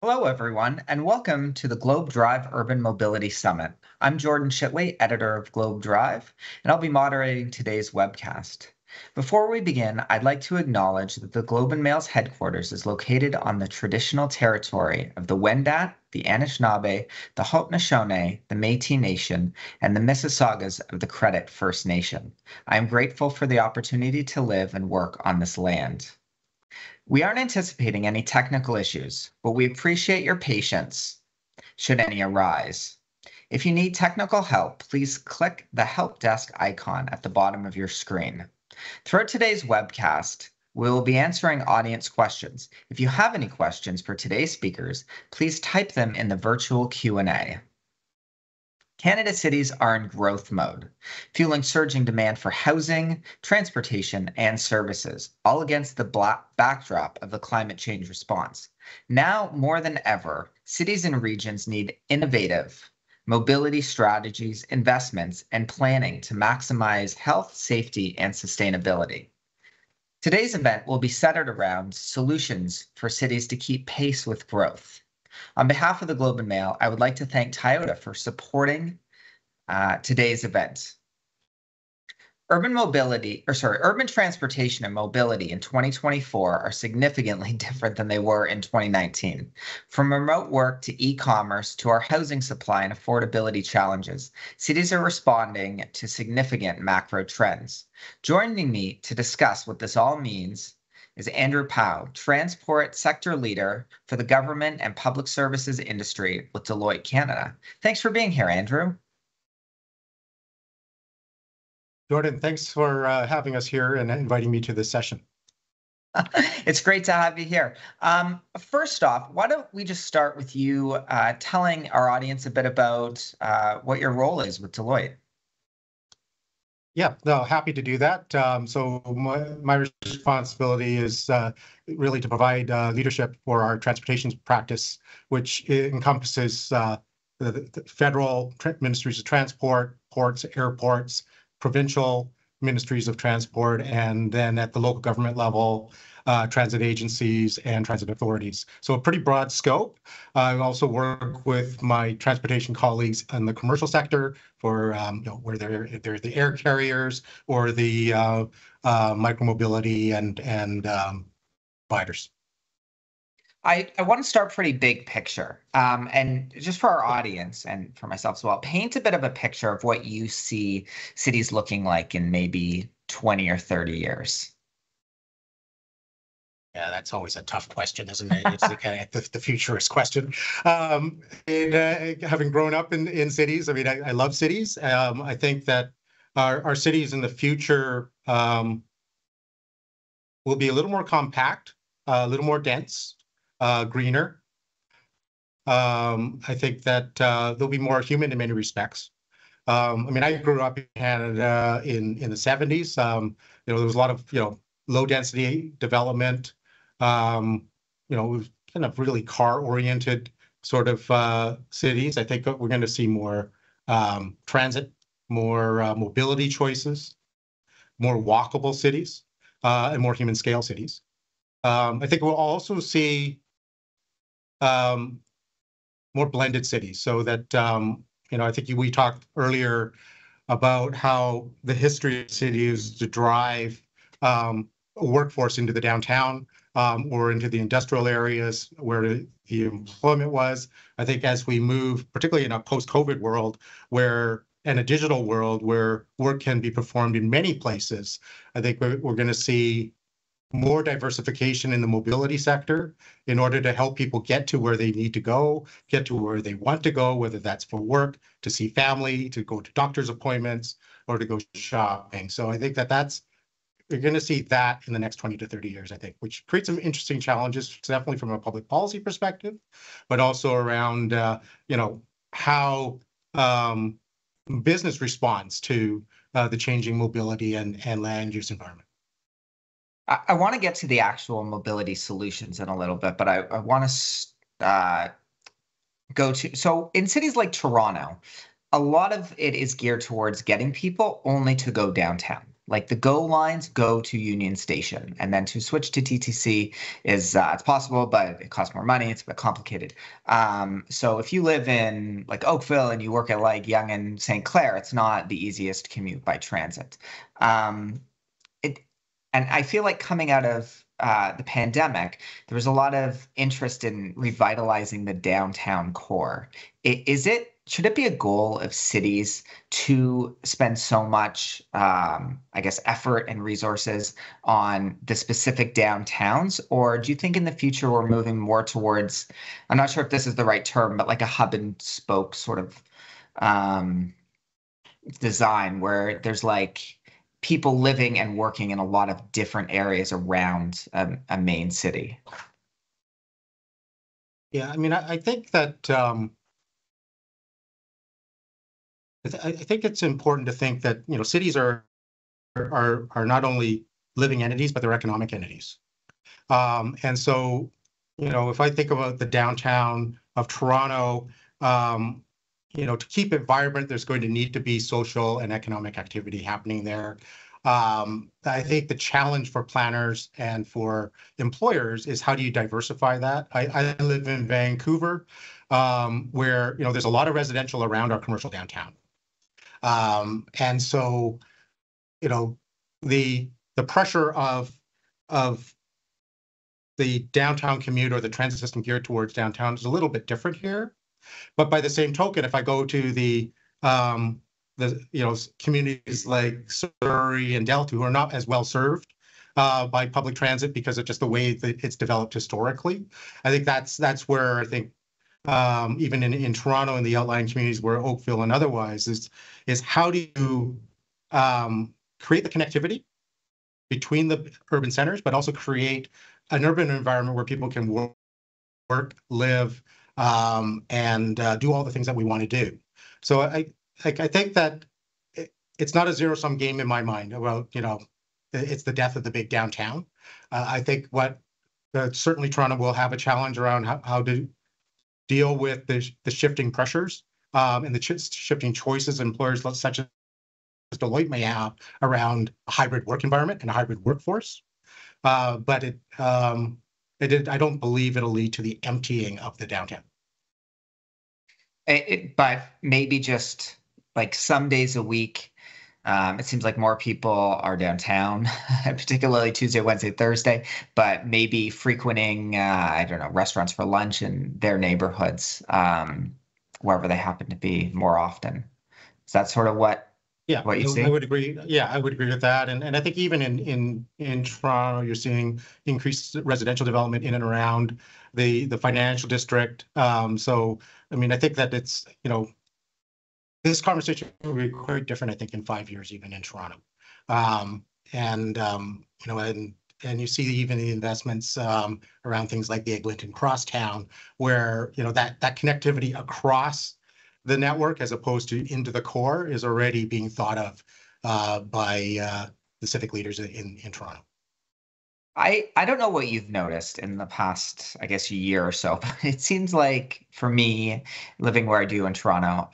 Hello, everyone, and welcome to the Globe Drive Urban Mobility Summit. I'm Jordan Shitley, editor of Globe Drive, and I'll be moderating today's webcast. Before we begin, I'd like to acknowledge that the Globe and Mail's headquarters is located on the traditional territory of the Wendat, the Anishinaabe, the Haudenosaunee, the Métis Nation, and the Mississaugas of the Credit First Nation. I am grateful for the opportunity to live and work on this land. We aren't anticipating any technical issues, but we appreciate your patience should any arise. If you need technical help, please click the help desk icon at the bottom of your screen. Throughout today's webcast, we will be answering audience questions. If you have any questions for today's speakers, please type them in the virtual Q&A. Canada cities are in growth mode, fueling surging demand for housing, transportation, and services, all against the backdrop of the climate change response. Now more than ever, cities and regions need innovative mobility strategies, investments, and planning to maximize health, safety, and sustainability. Today's event will be centered around solutions for cities to keep pace with growth. On behalf of the Globe and Mail, I would like to thank Toyota for supporting today's event. Urban transportation and mobility in 2024 are significantly different than they were in 2019. From remote work to e-commerce to our housing supply and affordability challenges, cities are responding to significant macro trends. Joining me to discuss what this all means is Andrew Powell, transport sector leader for the government and public services industry with Deloitte Canada. Thanks for being here, Andrew. Jordan, thanks for having us here and inviting me to this session. It's great to have you here. First off, why don't we just start with you telling our audience a bit about what your role is with Deloitte? Yeah, no, happy to do that. So my responsibility is really to provide leadership for our transportation practice, which encompasses the federal ministries of transport, ports, airports, provincial ministries of transport, and then at the local government level, transit agencies and transit authorities. So a pretty broad scope. I also work with my transportation colleagues in the commercial sector for where they're the air carriers or the micromobility and providers. I want to start pretty big picture, and just for our audience and for myself as well, paint a bit of a picture of what you see cities looking like in maybe 20 or 30 years. Yeah, that's always a tough question, isn't it? It's the futurist question. Having grown up in cities, I mean, I love cities. I think that our cities in the future will be a little more compact, a little more dense, greener. I think that they'll be more human in many respects. I mean, I grew up in Canada in the 70s. There was a lot of low density development. It was kind of really car-oriented sort of cities. I think we're going to see more transit, more mobility choices, more walkable cities, and more human scale cities. I think we'll also see more blended cities, so that I think we talked earlier about how the history of the city is to drive a workforce into the downtown or into the industrial areas where the employment was. I think as we move, particularly in a post-COVID world and a digital world where work can be performed in many places, I think we're going to see more diversification in the mobility sector in order to help people get to where they need to go, get to where they want to go, whether that's for work, to see family, to go to doctor's appointments, or to go shopping. So I think we're going to see that in the next 20 to 30 years, I think, which creates some interesting challenges, definitely from a public policy perspective, but also around, how business responds to the changing mobility and land use environment. I want to get to the actual mobility solutions in a little bit, but I want to so in cities like Toronto, a lot of it is geared towards getting people only to go downtown. Like the GO lines go to Union Station, and then to switch to TTC is it's possible, but it costs more money. It's a bit complicated. So if you live in like Oakville and you work at like Yonge and St. Clair, it's not the easiest commute by transit. Um, it, and I feel like coming out of the pandemic, there was a lot of interest in revitalizing the downtown core. Should it be a goal of cities to spend so much, I guess, effort and resources on the specific downtowns? Or do you think in the future we're moving more towards, I'm not sure if this is the right term, but like a hub and spoke sort of um, design where there's like people living and working in a lot of different areas around a main city? Yeah, I mean, I think that I think it's important to think that cities are not only living entities, but they're economic entities. And so, if I think about the downtown of Toronto, to keep it vibrant, there's going to need to be social and economic activity happening there. I think the challenge for planners and for employers is how do you diversify that? I live in Vancouver, where there's a lot of residential around our commercial downtown. And so, the pressure of the downtown commute or the transit system geared towards downtown is a little bit different here. But by the same token, if I go to the communities like Surrey and Delta, who are not as well served by public transit because of just the way that it's developed historically, I think that's where I think even in Toronto and the outlying communities where Oakville and otherwise is how do you create the connectivity between the urban centers, but also create an urban environment where people can work, live, and do all the things that we want to do. So I think that it's not a zero-sum game in my mind about, it's the death of the big downtown. I think certainly Toronto will have a challenge around how to deal with the shifting pressures and the shifting choices employers such as Deloitte may have around a hybrid work environment and a hybrid workforce. But I don't believe it'll lead to the emptying of the downtown. But maybe just like some days a week, it seems like more people are downtown, particularly Tuesday, Wednesday, Thursday, but maybe frequenting, I don't know, restaurants for lunch in their neighborhoods, wherever they happen to be more often. Is that sort of what you see? I would agree. Yeah, I would agree with that. And I think even in Toronto, you're seeing increased residential development in and around the financial district. So, I mean, I think that it's, this conversation will be quite different, I think, in 5 years, even in Toronto. And you see even the investments around things like the Eglinton Crosstown, where, that connectivity across the network as opposed to into the core is already being thought of by the civic leaders in Toronto. I don't know what you've noticed in the past, I guess, year or so, but it seems like for me, living where I do in Toronto,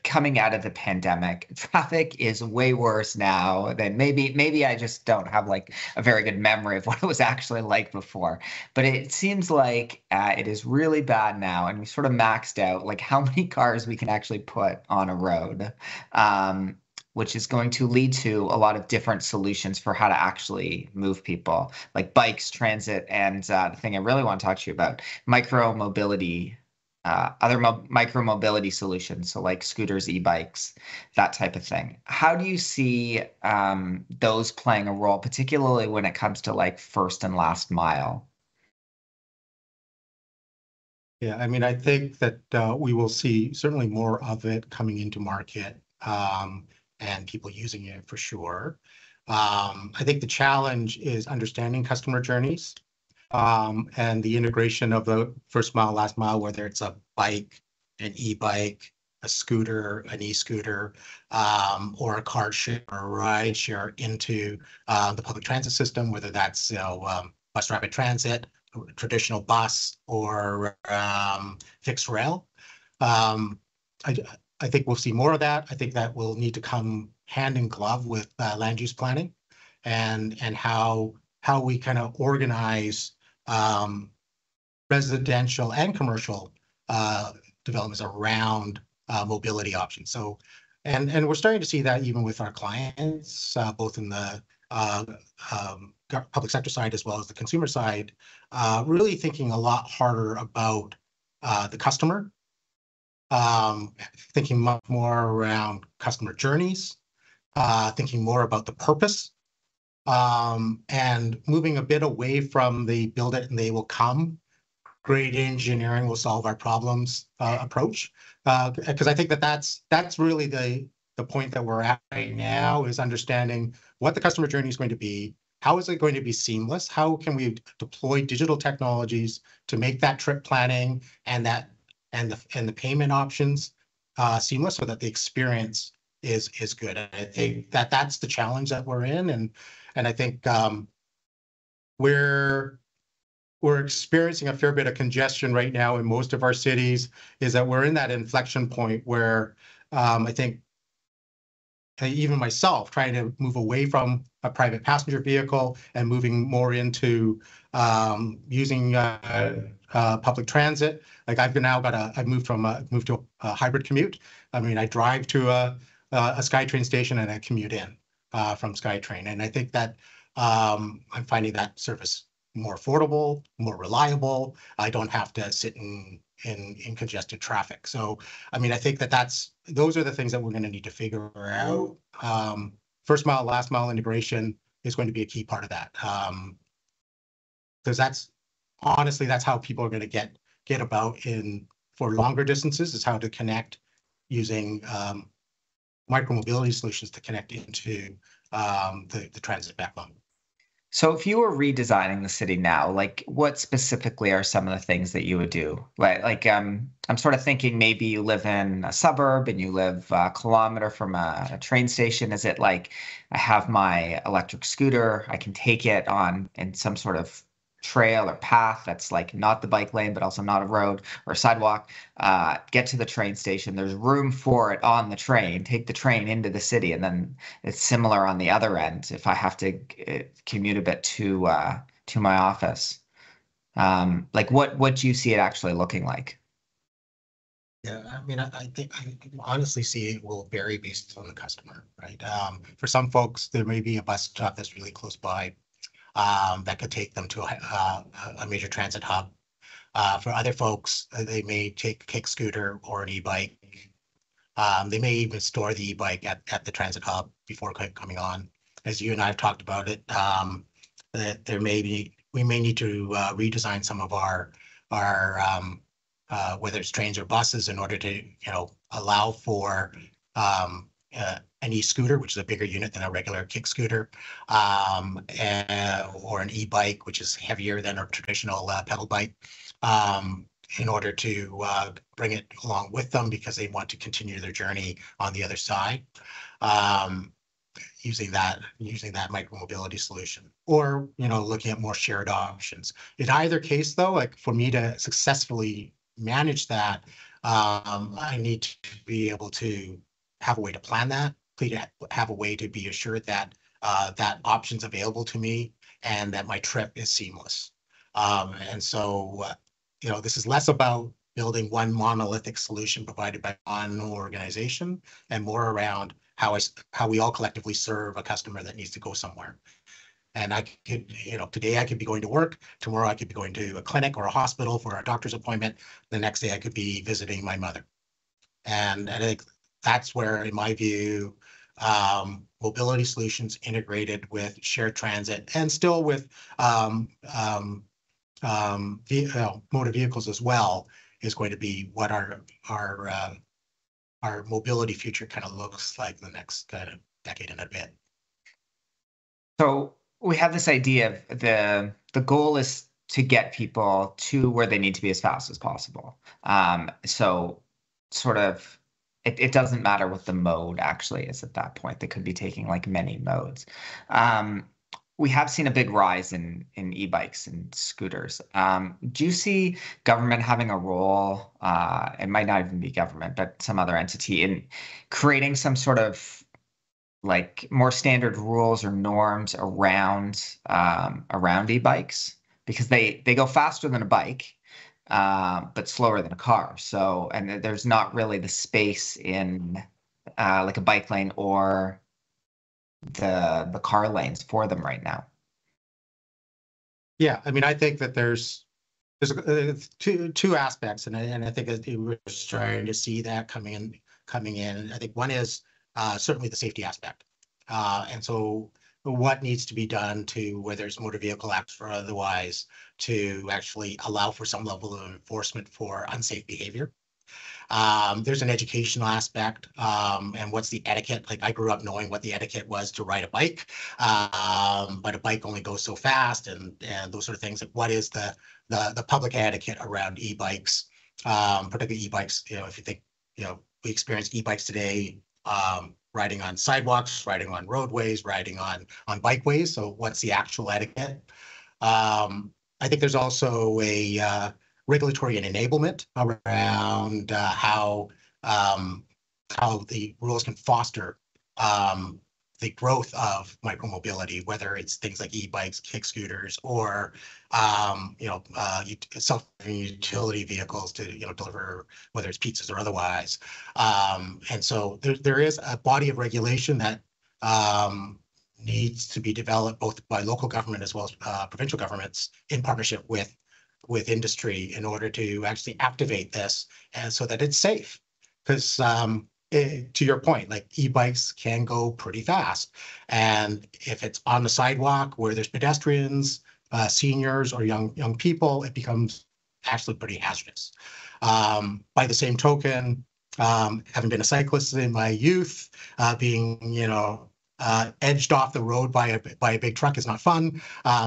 coming out of the pandemic, traffic is way worse now than maybe I just don't have like a very good memory of what it was actually like before. But it seems like it is really bad now, and we sort of maxed out like how many cars we can actually put on a road. Which is going to lead to a lot of different solutions for how to actually move people, like bikes, transit, and the thing I really want to talk to you about, micro mobility, micro mobility solutions, so like scooters, e-bikes, that type of thing. How do you see those playing a role, particularly when it comes to like first and last mile? Yeah, I mean, I think that we will see certainly more of it coming into market. And people using it for sure. I think the challenge is understanding customer journeys and the integration of the first mile, last mile, whether it's a bike, an e-bike, a scooter, an e-scooter, or a car share or a ride share into the public transit system, whether that's bus rapid transit, traditional bus, or fixed rail. I think we'll see more of that. I think that will need to come hand in glove with land use planning and how we kind of organize residential and commercial developments around mobility options. So, and we're starting to see that even with our clients, both in the public sector side as well as the consumer side, really thinking a lot harder about the customer, thinking much more around customer journeys, thinking more about the purpose, and moving a bit away from the build it and they will come, great engineering will solve our problems approach. Because I think that that's really the point that we're at right now, is understanding what the customer journey is going to be. How is it going to be seamless? How can we deploy digital technologies to make that trip planning and the payment options seamless, so that the experience is good? And I think that that's the challenge that we're in, and I think we're experiencing a fair bit of congestion right now in most of our cities. Is that we're in that inflection point where I think even myself trying to move away from a private passenger vehicle and moving more into using public transit. Like I've moved to a hybrid commute. I mean, I drive to a SkyTrain station and I commute in from SkyTrain. And I think that I'm finding that service more affordable, more reliable. I don't have to sit in congested traffic. So, I mean, I think that those are the things that we're going to need to figure out. First mile, last mile integration is going to be a key part of that. Because that's how people are going to get about for longer distances, is how to connect using micromobility solutions to connect into the transit backbone. So if you were redesigning the city now, like what specifically are some of the things that you would do? I'm sort of thinking maybe you live in a suburb and you live a kilometer from a train station. Is it like I have my electric scooter, I can take it on in some sort of trail or path that's like not the bike lane, but also not a road or a sidewalk, get to the train station. There's room for it on the train, take the train into the city. And then it's similar on the other end if I have to commute a bit to my office. Like what do you see it actually looking like? Yeah, I mean, I think I honestly see it will vary based on the customer, right? For some folks, there may be a bus stop that's really close by that could take them to a major transit hub. For other folks, they may take a kick scooter or an e-bike. They may even store the e-bike at the transit hub before coming on. As you and I have talked about it, that we may need to redesign some of our whether it's trains or buses, in order to allow for an e-scooter, which is a bigger unit than a regular kick scooter, or an e-bike, which is heavier than a traditional pedal bike, in order to bring it along with them because they want to continue their journey on the other side, using that micromobility solution, or looking at more shared options. In either case, though, like for me to successfully manage that, I need to be able to have a way to plan that, have a way to be assured that that option's available to me and that my trip is seamless. And so, this is less about building one monolithic solution provided by one organization, and more around how we all collectively serve a customer that needs to go somewhere. And I could, today I could be going to work, tomorrow I could be going to a clinic or a hospital for a doctor's appointment. The next day I could be visiting my mother. And I think that's where, in my view, mobility solutions integrated with shared transit and still with motor vehicles as well is going to be what our mobility future kind of looks like the next kind of decade and a bit. So we have this idea of the goal is to get people to where they need to be as fast as possible. So sort of it doesn't matter what the mode actually is at that point. They could be taking like many modes. we have seen a big rise in e-bikes and scooters. Do you see government having a role, it might not even be government, but some other entity in creating some sort of like more standard rules or norms around e-bikes? Because they go faster than a bike, but slower than a car. So, and there's not really the space in like a bike lane or the car lanes for them right now. Yeah, I mean, I think that there's two aspects, and I think that we're starting to see that coming in. I think one is certainly the safety aspect, and so what needs to be done to, whether it's motor vehicle acts or otherwise, to actually allow for some level of enforcement for unsafe behavior. There's an educational aspect, and what's the etiquette. Like, I grew up knowing what the etiquette was to ride a bike, but a bike only goes so fast, and those sort of things. Like, what is the public etiquette around e-bikes, particularly e-bikes? If you think, we experience e-bikes today, riding on sidewalks, riding on roadways, riding on bikeways. So what's the actual etiquette? I think there's also a regulatory and enablement around how the rules can foster the growth of micromobility, whether it's things like e-bikes, kick scooters, or self-driving utility vehicles to deliver, whether it's pizzas or otherwise. And so there is a body of regulation that needs to be developed both by local government as well as provincial governments in partnership with industry in order to actually activate this, and so that it's safe. Because to your point, like, e-bikes can go pretty fast, and if it's on the sidewalk where there's pedestrians, seniors, or young people, it becomes actually pretty hazardous. By the same token, having been a cyclist in my youth, being edged off the road by a big truck is not fun.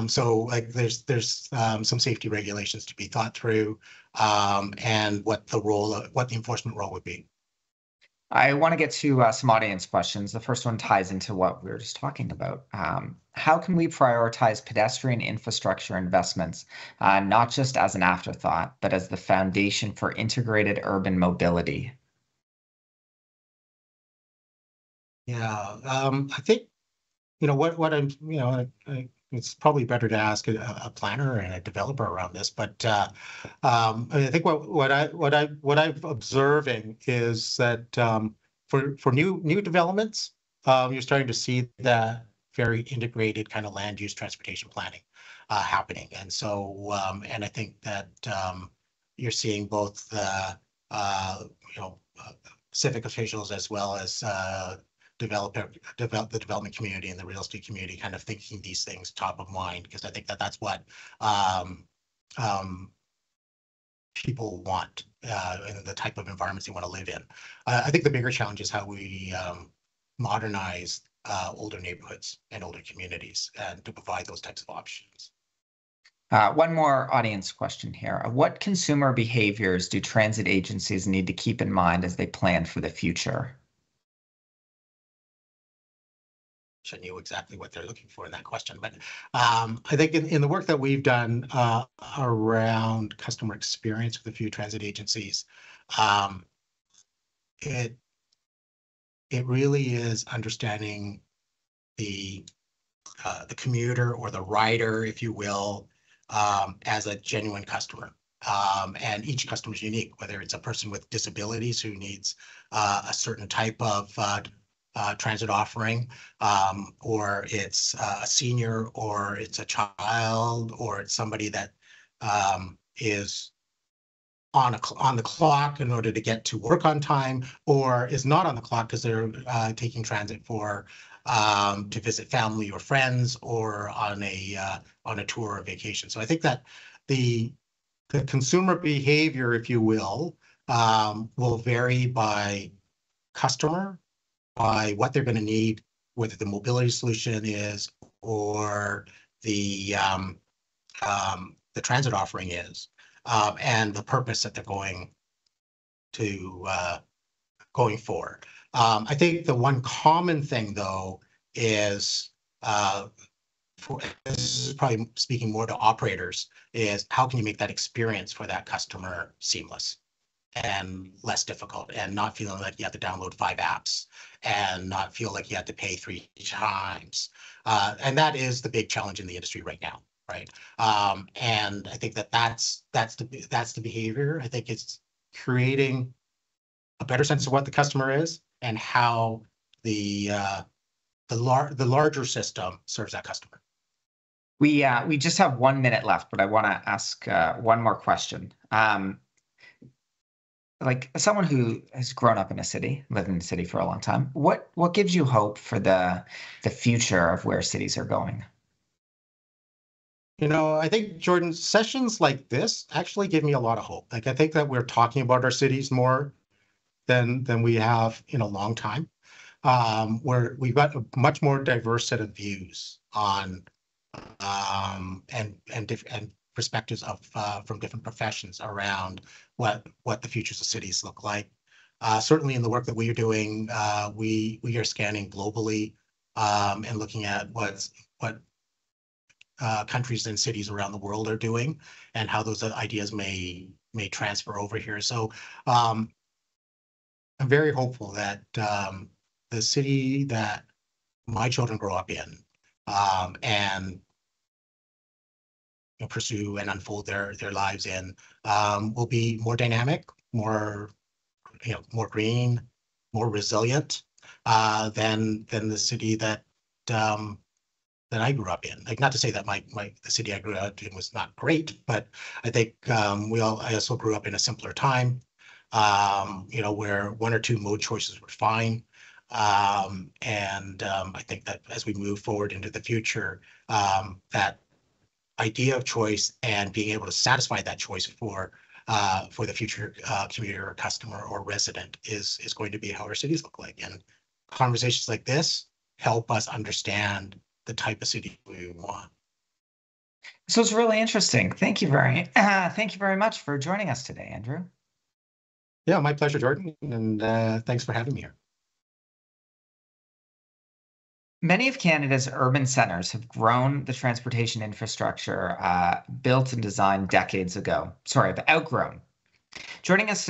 So, like, there's some safety regulations to be thought through, and what the enforcement role would be. I want to get to some audience questions. The first one ties into what we were just talking about. How can we prioritize pedestrian infrastructure investments, not just as an afterthought, but as the foundation for integrated urban mobility? Yeah, I think what I'm it's probably better to ask a planner and a developer around this, but I think what I'm observing is that for new developments, you're starting to see that very integrated kind of land use transportation planning happening, and so and I think that you're seeing both the civic officials as well as the development community and the real estate community kind of thinking these things top of mind, because I think that that's what people want and the type of environments they want to live in. I think the bigger challenge is how we modernize older neighborhoods and older communities, and to provide those types of options. One more audience question here. What consumer behaviors do transit agencies need to keep in mind as they plan for the future? I knew exactly what they're looking for in that question, but I think in the work that we've done around customer experience with a few transit agencies, it really is understanding the commuter or the rider, if you will, as a genuine customer. And each customer is unique, whether it's a person with disabilities who needs a certain type of transit offering, or it's a senior, or it's a child, or it's somebody that is on the clock in order to get to work on time, or is not on the clock because they're taking transit for to visit family or friends, or on a tour or vacation. So I think that the consumer behavior, if you will vary by customer, by what they're going to need, whether the mobility solution is or the transit offering is, and the purpose that they're going for. I think the one common thing, though, is this is probably speaking more to operators, is how can you make that experience for that customer seamless and less difficult, and not feeling like you have to download 5 apps and not feel like you have to pay 3 times. And that is the big challenge in the industry right now, right? And I think that's the behavior. I think it's creating a better sense of what the customer is and how the larger system serves that customer. We just have 1 minute left, but I want to ask one more question. Like someone who has grown up in a city, lived in the city for a long time, what gives you hope for the future of where cities are going? I think, Jordan, sessions like this actually give me a lot of hope. Like, I think that we're talking about our cities more than we have in a long time. Where we've got a much more diverse set of views on and perspectives of from different professions around what the futures of cities look like. Certainly in the work that we are doing, we are scanning globally and looking at what countries and cities around the world are doing and how those ideas may transfer over here. So I'm very hopeful that the city that my children grow up in and pursue and unfold their lives in will be more dynamic, more green, more resilient than the city that I grew up in. Like, not to say that the city I grew up in was not great, but I think I also grew up in a simpler time, where 1 or 2 mode choices were fine. I think that as we move forward into the future, that idea of choice and being able to satisfy that choice for the future commuter or customer or resident is going to be how our cities look like. And conversations like this help us understand the type of city we want. So it's really interesting. Thank you very much for joining us today, Andrew. Yeah, my pleasure, Jordan, and thanks for having me here. Many of Canada's urban centers have grown the transportation infrastructure built and designed decades ago. Sorry, but outgrown. Joining us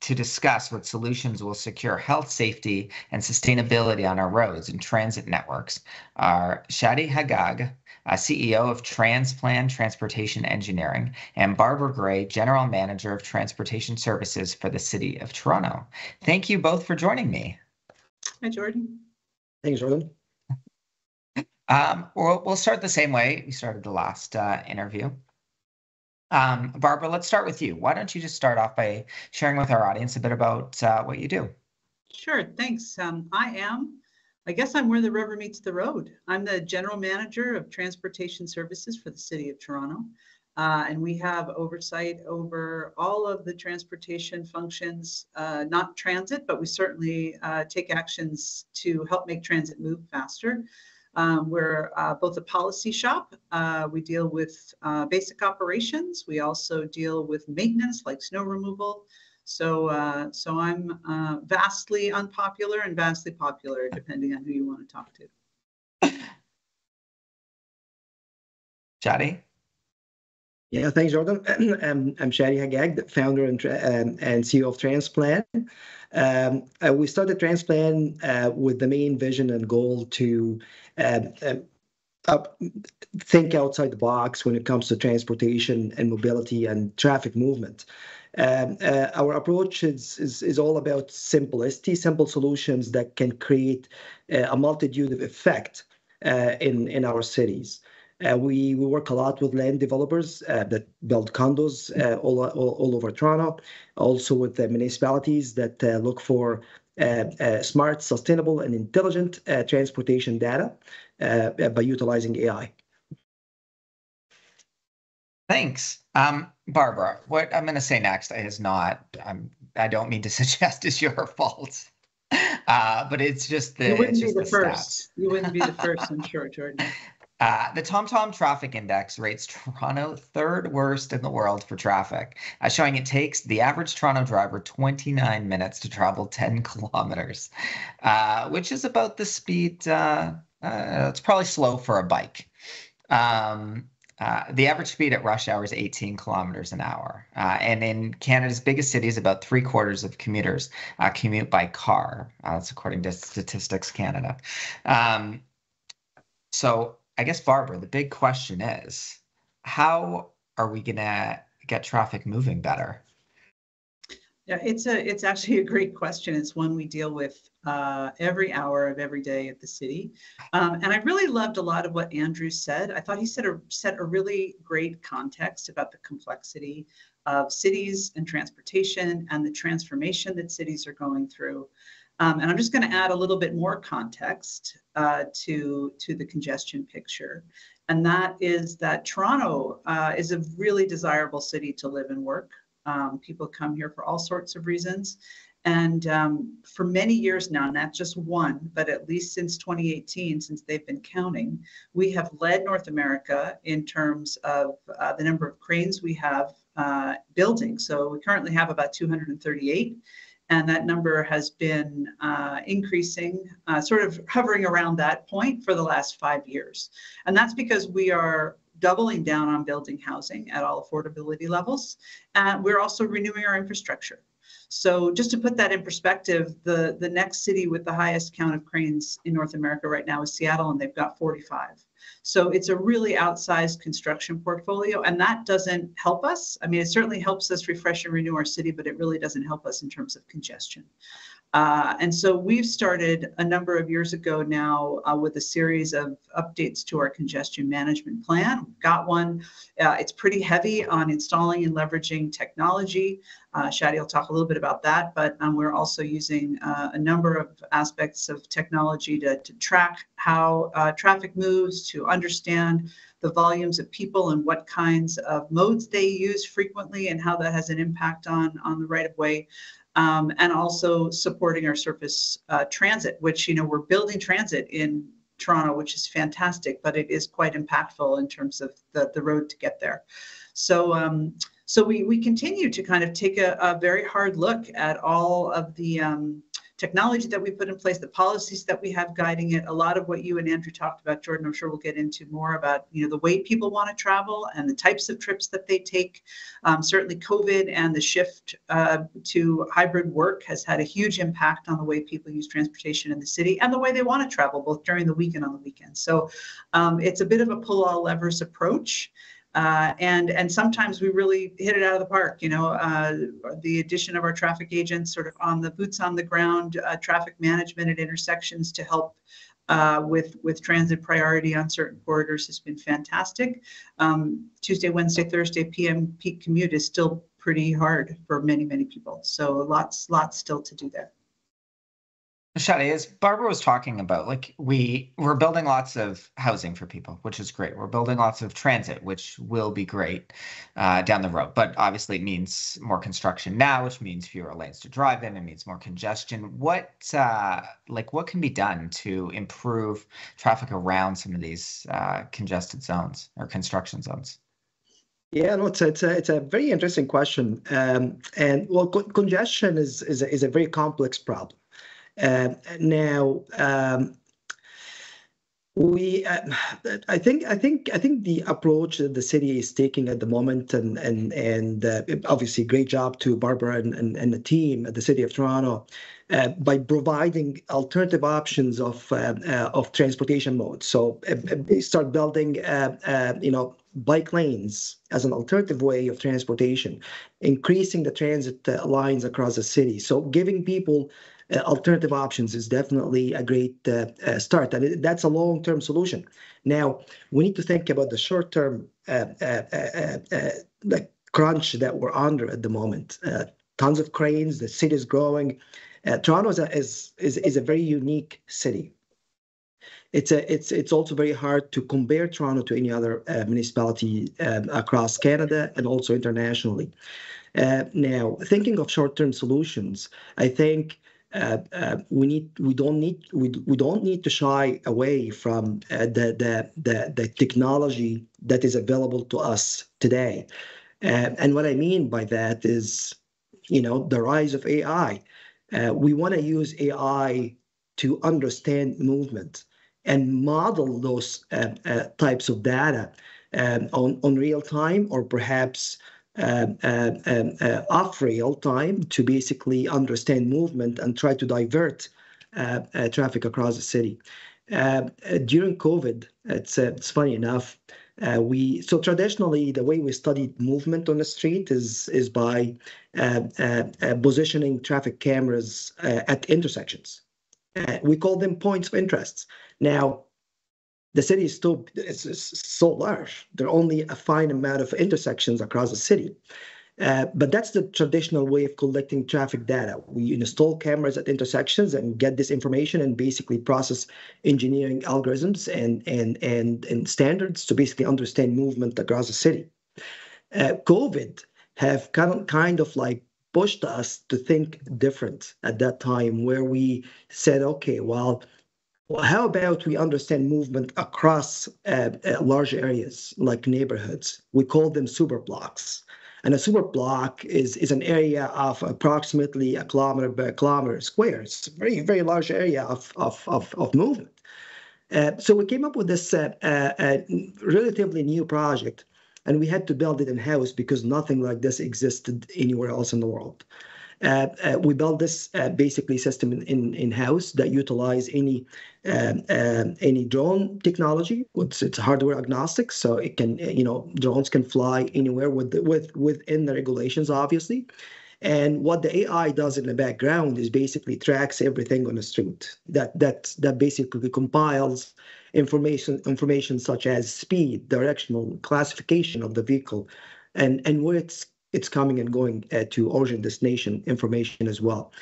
to discuss what solutions will secure health, safety, and sustainability on our roads and transit networks are Shadi Haggag, CEO of Transplan Transportation Engineering, and Barbara Gray, General Manager of Transportation Services for the City of Toronto. Thank you both for joining me. Hi, Jordan. Thanks, Jordan. We'll start the same way we started the last interview. Barbara, let's start with you. Why don't you just start off by sharing with our audience a bit about what you do? Sure, thanks. I guess I'm where the rubber meets the road. I'm the General Manager of Transportation Services for the City of Toronto. And we have oversight over all of the transportation functions, not transit, but we certainly take actions to help make transit move faster. We're both a policy shop. We deal with basic operations. We also deal with maintenance like snow removal. So I'm vastly unpopular and vastly popular, depending on who you want to talk to. Shadi? Yeah, thanks, Jordan. I'm Shadi Haggag, the founder and CEO of Transplan. We started Transplan with the main vision and goal to think outside the box when it comes to transportation and mobility and traffic movement. Our approach is all about simplicity, simple solutions that can create a multitude of effect in our cities. We work a lot with land developers that build condos all over Toronto, also with the municipalities that look for smart, sustainable, and intelligent transportation data by utilizing AI. Thanks. Barbara, what I'm going to say next is I don't mean to suggest is your fault, but it's just You wouldn't be the first. Stats. You wouldn't be the first, I'm sure, Jordan. The TomTom Traffic Index rates Toronto third worst in the world for traffic, showing it takes the average Toronto driver 29 minutes to travel 10 kilometers, which is about the speed. It's probably slow for a bike. The average speed at rush hour is 18 kilometers an hour. And in Canada's biggest cities, about 3/4 of commuters commute by car. That's according to Statistics Canada. So I guess, Barbara, the big question is, how are we going to get traffic moving better? Yeah, it's actually a great question. It's one we deal with every hour of every day at the city. And I really loved a lot of what Andrew said. I thought he set a really great context about the complexity of cities and transportation and the transformation that cities are going through. And I'm just going to add a little bit more context to the congestion picture. And that is that Toronto is a really desirable city to live and work. People come here for all sorts of reasons. And for many years now, not just one, but at least since 2018, since they've been counting, we have led North America in terms of the number of cranes we have building. So we currently have about 238. And that number has been increasing, sort of hovering around that point for the last 5 years. And that's because we are doubling down on building housing at all affordability levels. And we're also renewing our infrastructure. So just to put that in perspective, the next city with the highest count of cranes in North America right now is Seattle, and they've got 45. So it's a really outsized construction portfolio, and that doesn't help us. I mean, it certainly helps us refresh and renew our city, but it really doesn't help us in terms of congestion. And so we've started a number of years ago now with a series of updates to our congestion management plan. We've got one. It's pretty heavy on installing and leveraging technology. Shadi will talk a little bit about that, but we're also using a number of aspects of technology to track how traffic moves, to understand the volumes of people and what kinds of modes they use frequently and how that has an impact on the right of way. And also supporting our surface transit, which, we're building transit in Toronto, which is fantastic, but it is quite impactful in terms of the road to get there. So we continue to kind of take a very hard look at all of the technology that we put in place, the policies that we have guiding it. A lot of what you and Andrew talked about, Jordan, I'm sure we'll get into more about, the way people want to travel and the types of trips that they take. Certainly COVID and the shift to hybrid work has had a huge impact on the way people use transportation in the city and the way they want to travel, both during the week and on the weekend. So it's a bit of a pull all levers approach. And sometimes we really hit it out of the park. The addition of our traffic agents, sort of on the boots on the ground, traffic management at intersections to help with transit priority on certain corridors has been fantastic. Tuesday, Wednesday, Thursday PM peak commute is still pretty hard for many, many people. So lots still to do there. Shadi, as Barbara was talking about, we're building lots of housing for people, which is great. We're building lots of transit, which will be great down the road. But obviously, it means more construction now, which means fewer lanes to drive in. It means more congestion. What can be done to improve traffic around some of these congested zones or construction zones? Yeah, no, it's a very interesting question. Congestion is a very complex problem. Now, I think the approach that the city is taking at the moment, and obviously great job to Barbara and the team at the City of Toronto by providing alternative options of transportation modes. So they start building bike lanes as an alternative way of transportation, increasing the transit lines across the city. So giving people alternative options is definitely a great start, and that's a long-term solution. Now, we need to think about the short-term crunch that we're under at the moment. Tons of cranes, the city is growing. Toronto is a very unique city. It's also very hard to compare Toronto to any other municipality across Canada and also internationally. Now, thinking of short-term solutions, I think we don't need to shy away from the technology that is available to us today. And what I mean by that is, the rise of AI. We want to use AI to understand movement and model those types of data on real time, or perhaps off real time, to basically understand movement and try to divert traffic across the city. During COVID, it's funny enough, so traditionally the way we studied movement on the street is by positioning traffic cameras at intersections. We call them points of interest. Now, the city is it's so large. There are only a fine amount of intersections across the city. But that's the traditional way of collecting traffic data. We install cameras at intersections and get this information and basically process engineering algorithms and standards to basically understand movement across the city. COVID have kind of like pushed us to think different at that time, where we said, okay, well, how about we understand movement across large areas like neighborhoods? We call them super blocks. And a super block is an area of approximately a kilometer by a kilometer square. It's a very, very large area of movement. So we came up with this relatively new project, and we had to build it in-house because nothing like this existed anywhere else in the world. We built this basically system in-house that utilize any drone technology. It's hardware agnostic, so it can drones can fly anywhere within the regulations, obviously. And what the AI does in the background is basically tracks everything on the street. That basically compiles information such as speed, directional, classification of the vehicle, and where it's coming and going to origin destination information as well.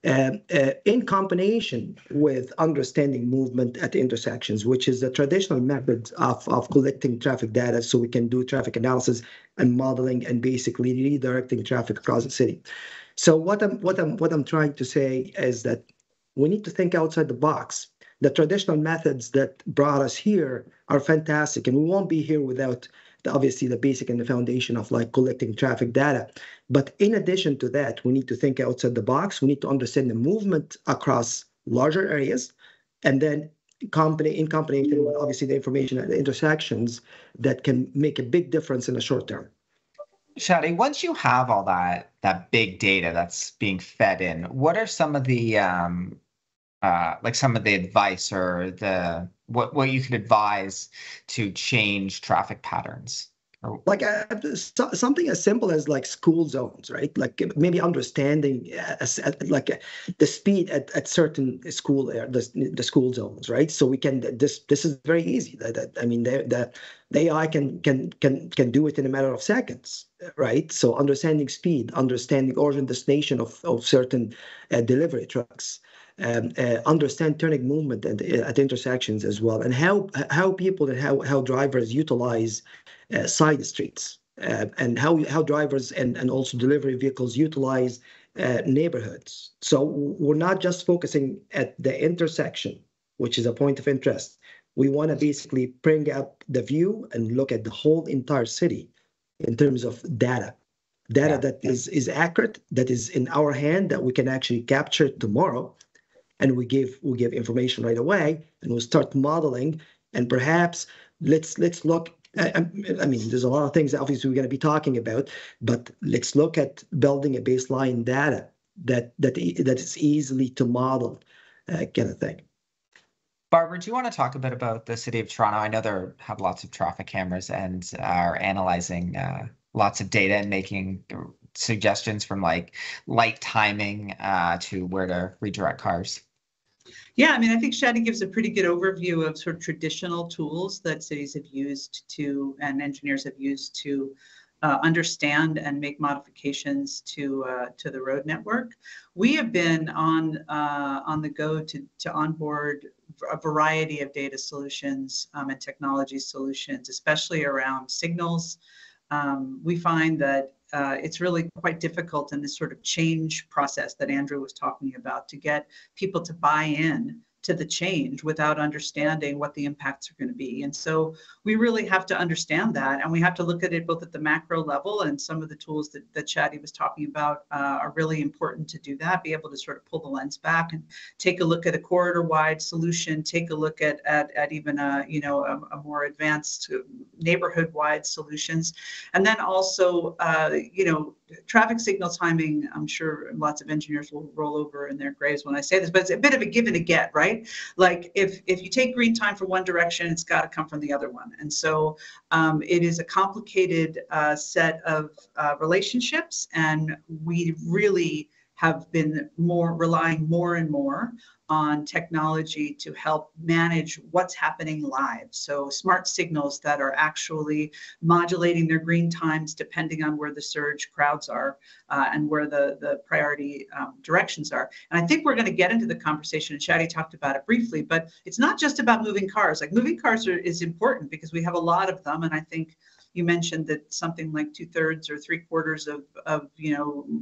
In combination with understanding movement at intersections, which is a traditional method of collecting traffic data, so we can do traffic analysis and modeling and basically redirecting traffic across the city. So what I'm trying to say is that we need to think outside the box. The traditional methods that brought us here are fantastic, and we won't be here without obviously the basic and the foundation of like collecting traffic data. But in addition to that, we need to think outside the box. We need to understand the movement across larger areas, and then in combination with obviously the information at the intersections that can make a big difference in the short term. Shadi, once you have all that big data that's being fed in, what are some of the some of the advice or what you could advise to change traffic patterns? Like something as simple as like school zones, right? Like maybe understanding the speed at certain the school zones, right? So we can this is very easy. I mean, the AI can do it in a matter of seconds, right? So understanding speed, understanding origin destination of certain delivery trucks. Understand turning movement at intersections as well, and how people and how drivers utilize side streets, and how drivers and also delivery vehicles utilize neighborhoods. So we're not just focusing at the intersection, which is a point of interest. We want to basically bring up the view and look at the whole entire city in terms of data that is accurate, that is in our hand, that we can actually capture tomorrow. And we give information right away, and we'll start modeling. And perhaps let's look. I mean, there's a lot of things obviously we're going to be talking about, but let's look at building a baseline data that is easily to model, kind of thing. Barbara, do you want to talk a bit about the City of Toronto? I know they have lots of traffic cameras and are analyzing lots of data and making suggestions from like light timing to where to redirect cars. Yeah, I mean, I think Shadi gives a pretty good overview of sort of traditional tools that cities have used and engineers have used to understand and make modifications to the road network. We have been on the go to onboard a variety of data solutions and technology solutions, especially around signals. We find that it's really quite difficult in this sort of change process that Andrew was talking about to get people to buy in to the change without understanding what the impacts are going to be. And so we really have to understand that, and we have to look at it both at the macro level, and some of the tools that Shadi was talking about are really important to do that, be able to sort of pull the lens back and take a look at a corridor-wide solution, take a look at even a more advanced neighborhood-wide solutions. And then also, traffic signal timing, I'm sure lots of engineers will roll over in their graves when I say this, but it's a bit of a give and a get, right? Like if you take green time from one direction, it's got to come from the other one. And so it is a complicated set of relationships, and we really have been relying more and more on technology to help manage what's happening live. So smart signals that are actually modulating their green times depending on where the surge crowds are and where the priority directions are. And I think we're going to get into the conversation, and Shadi talked about it briefly, but it's not just about moving cars. Like moving cars is important because we have a lot of them, and I think you mentioned that something like 2/3 or 3/4 of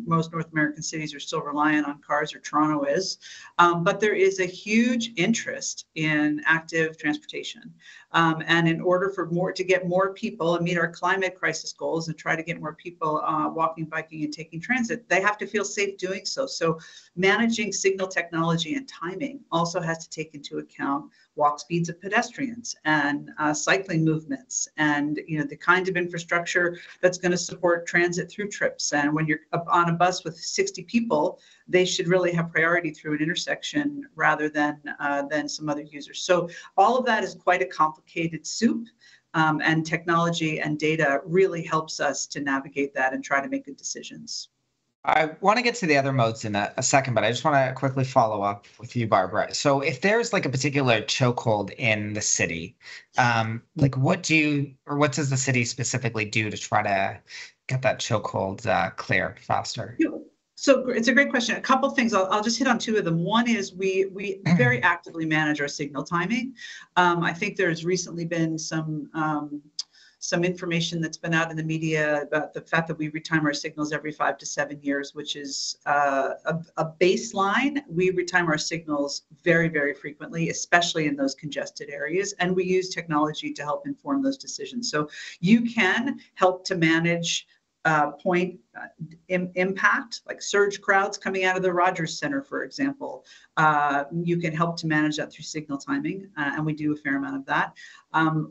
most North American cities are still reliant on cars, or Toronto is. But there is a huge interest in active transportation. And in order to get more people and meet our climate crisis goals and try to get more people walking, biking, and taking transit, they have to feel safe doing so. So managing signal technology and timing also has to take into account walk speeds of pedestrians and cycling movements, and the kind of infrastructure that's going to support transit through trips. And when you're on a bus with 60 people, they should really have priority through an intersection rather than some other users. So all of that is quite a complicated soup, and technology and data really helps us to navigate that and try to make good decisions. I want to get to the other modes in a second, but I just want to quickly follow up with you, Barbara. So if there's like a particular chokehold in the city, like what does the city specifically do to try to get that chokehold clear faster? So it's a great question. A couple of things. I'll just hit on two of them. One is we very actively manage our signal timing. I think there's recently been some information that's been out in the media about the fact that we retime our signals every 5 to 7 years, which is a baseline. We retime our signals very, very frequently, especially in those congested areas, and we use technology to help inform those decisions. So you can help to manage point impact, like surge crowds coming out of the Rogers Center, for example. You can help to manage that through signal timing, and we do a fair amount of that.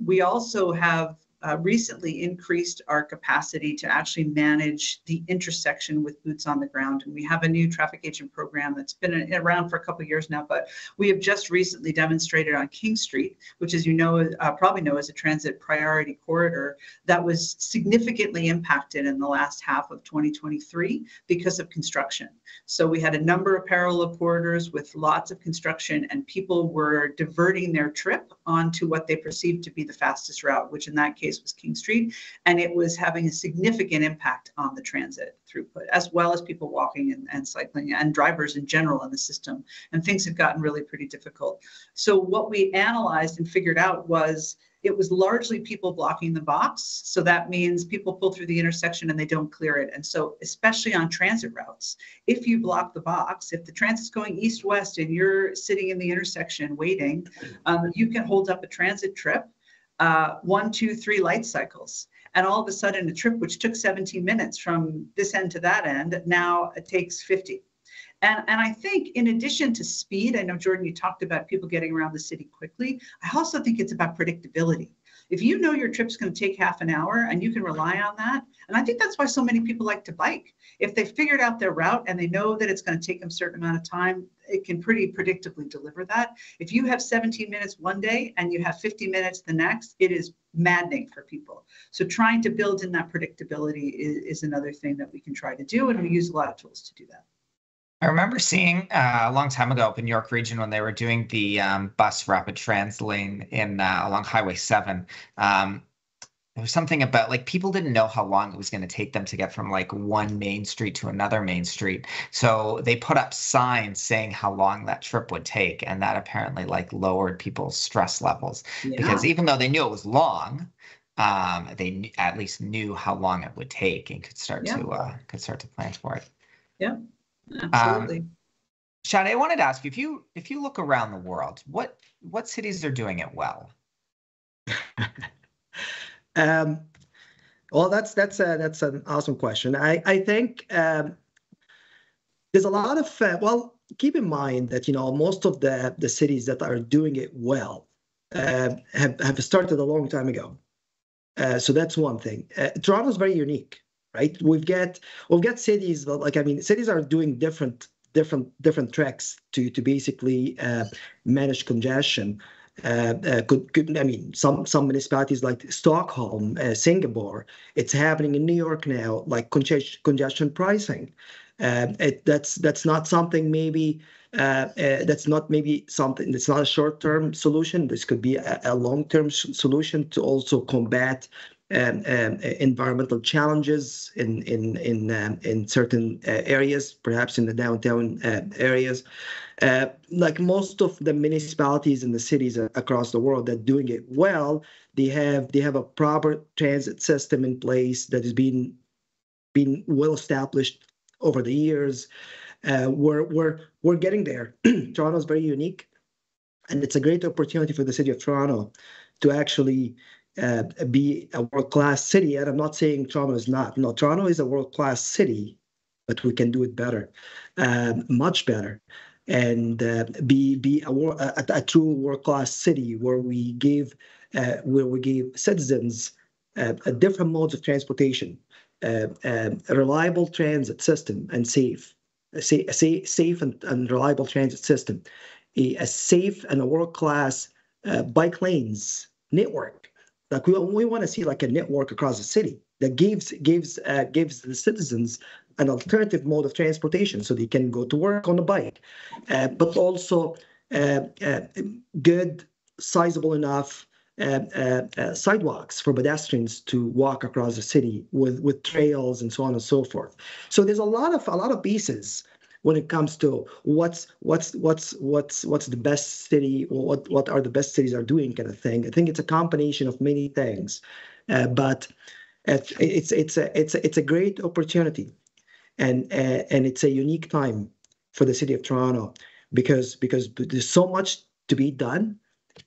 We also have recently increased our capacity to actually manage the intersection with boots on the ground. And we have a new traffic agent program that's been around for a couple of years now, but we have just recently demonstrated on King Street, which, as you know, probably know, is a transit priority corridor that was significantly impacted in the last half of 2023 because of construction. So we had a number of parallel corridors with lots of construction, and people were diverting their trip onto what they perceived to be the fastest route, which in that case was King Street, and it was having a significant impact on the transit throughput, as well as people walking and cycling and drivers in general in the system. And things had gotten really pretty difficult. So what we analyzed and figured out was it was largely people blocking the box. So that means people pull through the intersection and they don't clear it. And so especially on transit routes, if you block the box, if the transit's going east-west and you're sitting in the intersection waiting, you can hold up a transit trip 1, 2, 3 light cycles. And all of a sudden, a trip which took 17 minutes from this end to that end, now it takes 50. And I think in addition to speed, I know, Jordan, you talked about people getting around the city quickly. I also think it's about predictability. If you know your trip's going to take half an hour and you can rely on that, and I think that's why so many people like to bike. If they figured out their route and they know that it's going to take them a certain amount of time, it can pretty predictably deliver that. If you have 17 minutes one day and you have 50 minutes the next, it is maddening for people. So trying to build in that predictability is another thing that we can try to do, and we use a lot of tools to do that. I remember seeing a long time ago up in York Region when they were doing the bus rapid trans lane along Highway 7. There was something about like people didn't know how long it was going to take them to get from like one main street to another main street. So they put up signs saying how long that trip would take. And that apparently like lowered people's stress levels because even though they knew it was long, they at least knew how long it would take and could start to plan for it. Yeah. Absolutely. Shadi, I wanted to ask you if you look around the world, what cities are doing it well? Um, well, that's an awesome question. I think there's a lot of well, keep in mind that most of the cities that are doing it well have started a long time ago. So that's one thing. Toronto's very unique, right? We've got cities that, like, I mean, cities are doing different tracks to basically manage congestion. I mean, some municipalities like Stockholm, Singapore, it's happening in New York now, like congestion pricing. That's not something maybe that's not maybe something that's not a short-term solution. This could be a long-term solution to also combat environmental challenges in certain areas, perhaps in the downtown areas. Like most of the municipalities and the cities across the world that are doing it well, they have a proper transit system in place that has been well established over the years. We're getting there. Toronto is very unique, and it's a great opportunity for the city of Toronto to actually be a world-class city. And I'm not saying Toronto is not. No, Toronto is a world-class city, but we can do it better, much better, and be a true world-class city where we give citizens different modes of transportation, a reliable transit system, and safe and reliable transit system, a safe and a world-class bike lanes network. Like we want to see like a network across the city that gives the citizens an alternative mode of transportation so they can go to work on a bike, but also good, sizable enough sidewalks for pedestrians to walk across the city with trails and so on and so forth. So there's a lot of pieces when it comes to what's the best city, or what are the best cities are doing, kind of thing. I think it's a combination of many things, but it's a great opportunity, and it's a unique time for the city of Toronto because there's so much to be done,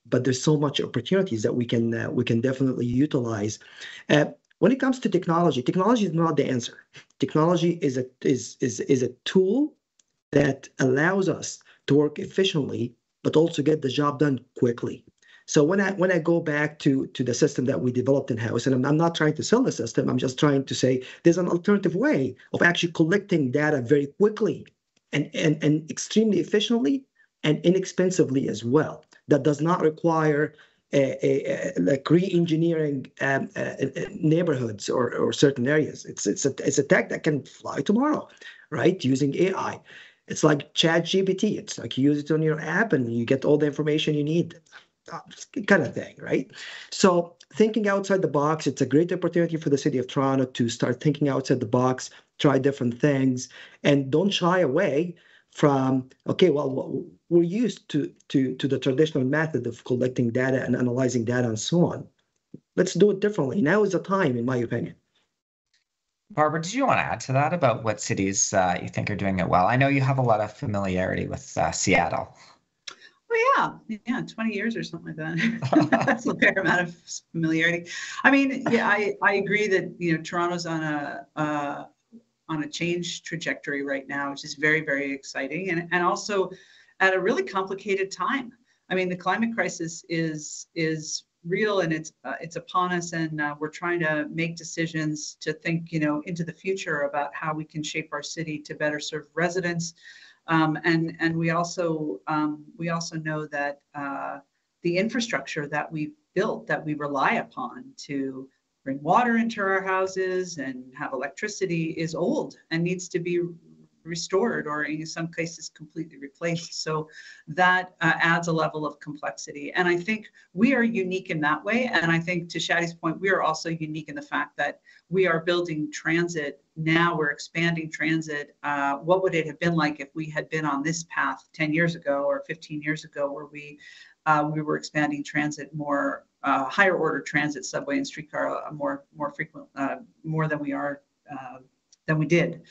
but there's so much opportunities that we can definitely utilize. When it comes to technology is not the answer. Technology is a tool that allows us to work efficiently, but also get the job done quickly. So when I go back to the system that we developed in-house, and I'm not trying to sell the system, I'm just trying to say there's an alternative way of actually collecting data very quickly and extremely efficiently and inexpensively as well. That does not require like re-engineering neighborhoods or certain areas. It's a tech that can fly tomorrow, right? Using AI. It's like ChatGPT. It's like you use it on your app and you get all the information you need, kind of thing, right? So thinking outside the box, it's a great opportunity for the city of Toronto to start thinking outside the box, try different things, and don't shy away from, okay, well, we're used to the traditional method of collecting data and analyzing data and so on. Let's do it differently. Now is the time, in my opinion. Barbara, did you want to add to that about what cities you think are doing it well? I know you have a lot of familiarity with Seattle. Oh yeah, 20 years or something like that. That's a fair amount of familiarity. I mean, yeah, I agree that Toronto's on a change trajectory right now, which is very, very exciting, and also at a really complicated time. I mean, the climate crisis is real, and it's upon us, and we're trying to make decisions to think into the future about how we can shape our city to better serve residents, and we also know that the infrastructure that we've built, that we rely upon to bring water into our houses and have electricity, is old and needs to be restored, or in some cases completely replaced. So that adds a level of complexity. And I think we are unique in that way. And I think, to Shadi's point, we are also unique in the fact that we are building transit now. We're expanding transit. What would it have been like if we had been on this path 10 years ago or 15 years ago, where we were expanding transit more, higher order transit, subway and streetcar, more frequent, more than we are than we did.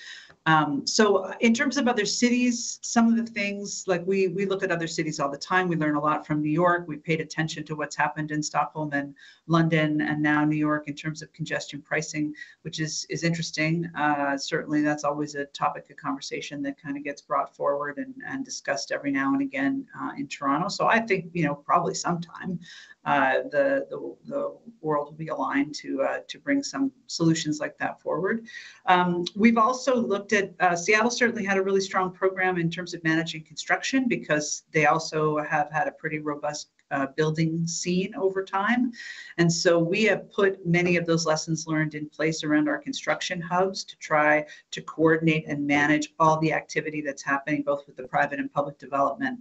So in terms of other cities, some of the things, like we look at other cities all the time. We learn a lot from New York. We paid attention to what's happened in Stockholm and London and now New York in terms of congestion pricing, which is interesting. Certainly that's always a topic of conversation that kind of gets brought forward and discussed every now and again in Toronto. So I think, probably sometime the world will be aligned to bring some solutions like that forward. We've also looked at Seattle certainly had a really strong program in terms of managing construction because they also have had a pretty robust building scene over time. And so we have put many of those lessons learned in place around our construction hubs to try to coordinate and manage all the activity that's happening both with the private and public development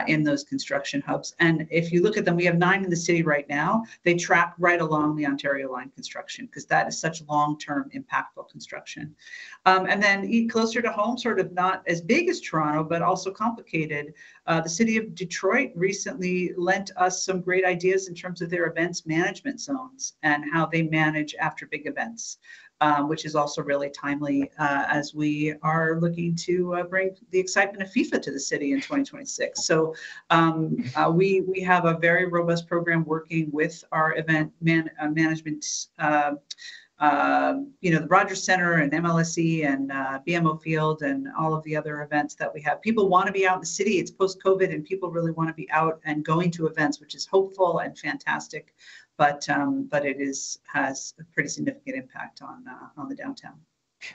in those construction hubs. And if you look at them, we have 9 in the city right now. They track right along the Ontario Line construction because that is such long-term impactful construction. And then closer to home, sort of not as big as Toronto, but also complicated. The city of Detroit recently lent us some great ideas in terms of their events management zones and how they manage after big events, which is also really timely as we are looking to bring the excitement of FIFA to the city in 2026. So we have a very robust program working with our event management the Rogers Center and MLSE and BMO Field and all of the other events that we have. People want to be out in the city. It's post-COVID and people really want to be out and going to events, which is hopeful and fantastic. But it has a pretty significant impact on the downtown.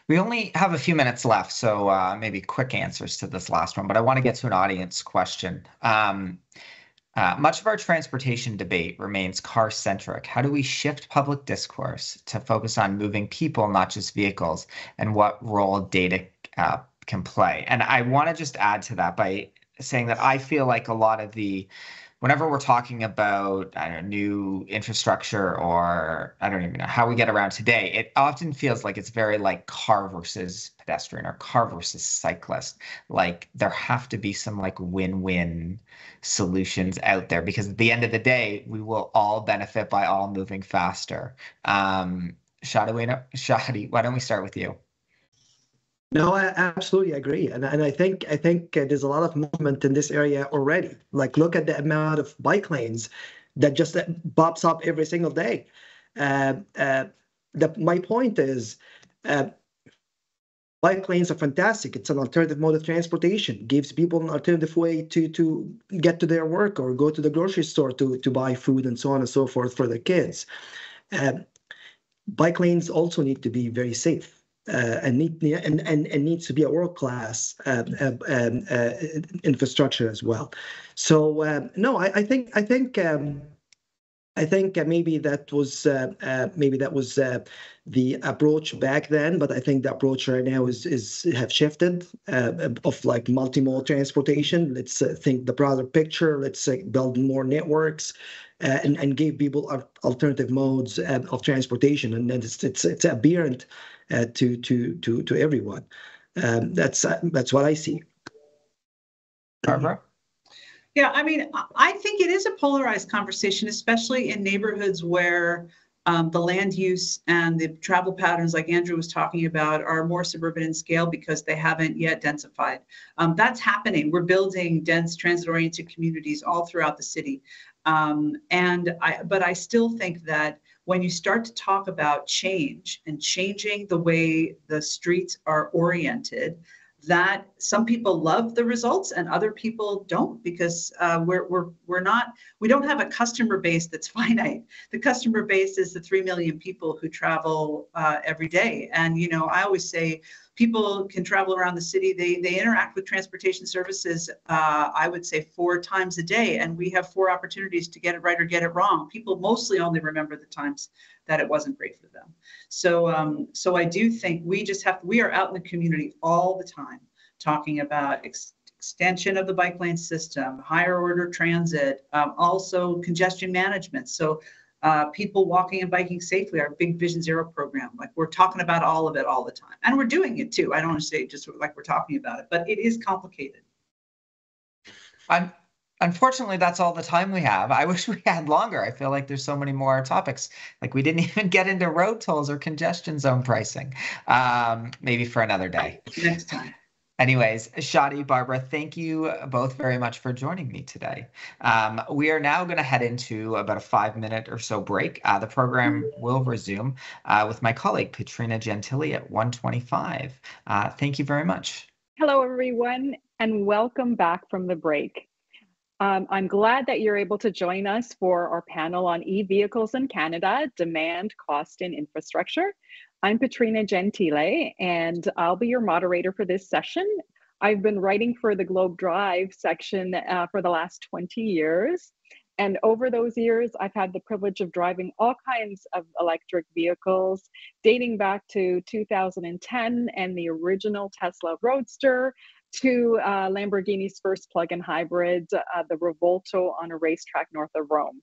We only have a few minutes left, so maybe quick answers to this last one, but I want to get to an audience question. Much of our transportation debate remains car-centric. How do we shift public discourse to focus on moving people, not just vehicles, and what role data can play? And I want to just add to that by saying that I feel like a lot of whenever we're talking about new infrastructure or I don't even know how we get around today, it often feels like it's very like car versus pedestrian or car versus cyclist. Like there have to be some like win-win solutions out there because at the end of the day, we will all benefit by all moving faster. Shadi, why don't we start with you? No, I absolutely agree, and I think there's a lot of movement in this area already. Like, look at the amount of bike lanes that just pops up every single day. My point is, bike lanes are fantastic. It's an alternative mode of transportation. Gives people an alternative way to get to their work or go to the grocery store to buy food and so on and so forth for their kids. Bike lanes also need to be very safe. And needs to be a world-class infrastructure as well. So no, I think maybe that was the approach back then, but I think the approach right now have shifted of like multimodal transportation. Let's think the broader picture. Let's build more networks. And give people alternative modes of transportation, and then it's apparent to everyone. That's what I see. Barbara? Yeah, I mean, I think it is a polarized conversation, especially in neighborhoods where the land use and the travel patterns, like Andrew was talking about, are more suburban in scale because they haven't yet densified. That's happening. We're building dense transit-oriented communities all throughout the city. But I still think that when you start to talk about change and changing the way the streets are oriented, that some people love the results and other people don't because we don't have a customer base that's finite. The customer base is the 3 million people who travel every day. And, I always say people can travel around the city. They interact with transportation services, I would say 4 times a day. And we have 4 opportunities to get it right or get it wrong. People mostly only remember the times that it wasn't great for them. So I do think we are out in the community all the time talking about extension of the bike lane system, higher order transit, also congestion management. So people walking and biking safely, our Big Vision Zero program, like we're talking about all of it all the time. And we're doing it too. I don't want to say just like we're talking about it, but it is complicated. Unfortunately, that's all the time we have. I wish we had longer. I feel like there's so many more topics. Like we didn't even get into road tolls or congestion zone pricing. Maybe for another day. Next time. Anyways, Shadi, Barbara, thank you both very much for joining me today. We are now going to head into about a 5-minute or so break. The program will resume with my colleague, Katrina Gentili, at 1:25. Thank you very much. Hello, everyone, and welcome back from the break. I'm glad that you're able to join us for our panel on e-vehicles in Canada, demand, cost, and infrastructure. I'm Katrina Gentile, and I'll be your moderator for this session. I've been writing for the Globe Drive section for the last 20 years. And over those years, I've had the privilege of driving all kinds of electric vehicles, dating back to 2010 and the original Tesla Roadster, to Lamborghini's first plug-in hybrid, the Revolto, on a racetrack north of Rome.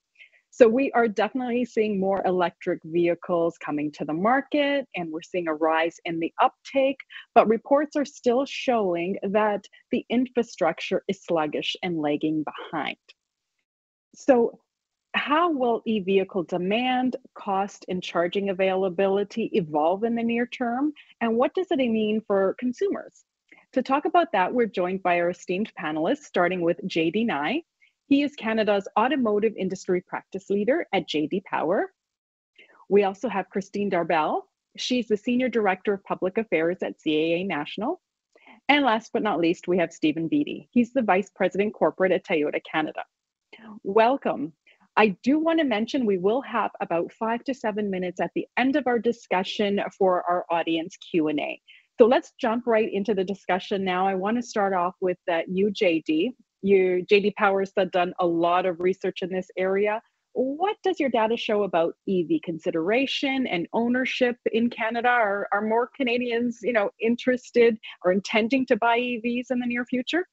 So we are definitely seeing more electric vehicles coming to the market, and we're seeing a rise in the uptake, but reports are still showing that the infrastructure is sluggish and lagging behind. So how will e-vehicle demand, cost, and charging availability evolve in the near term? And what does it mean for consumers? To talk about that, we're joined by our esteemed panelists, starting with JD Nye. He is Canada's automotive industry practice leader at JD Power. We also have Christine Darbel. She's the Senior Director of Public Affairs at CAA National. And last but not least, we have Stephen Beattie. He's the Vice President Corporate at Toyota Canada. Welcome. I do want to mention we will have about 5 to 7 minutes at the end of our discussion for our audience Q&A. So let's jump right into the discussion now. I want to start off with you, JD. JD Power's done a lot of research in this area. What does your data show about EV consideration and ownership in Canada? Are more Canadians, interested or intending to buy EVs in the near future?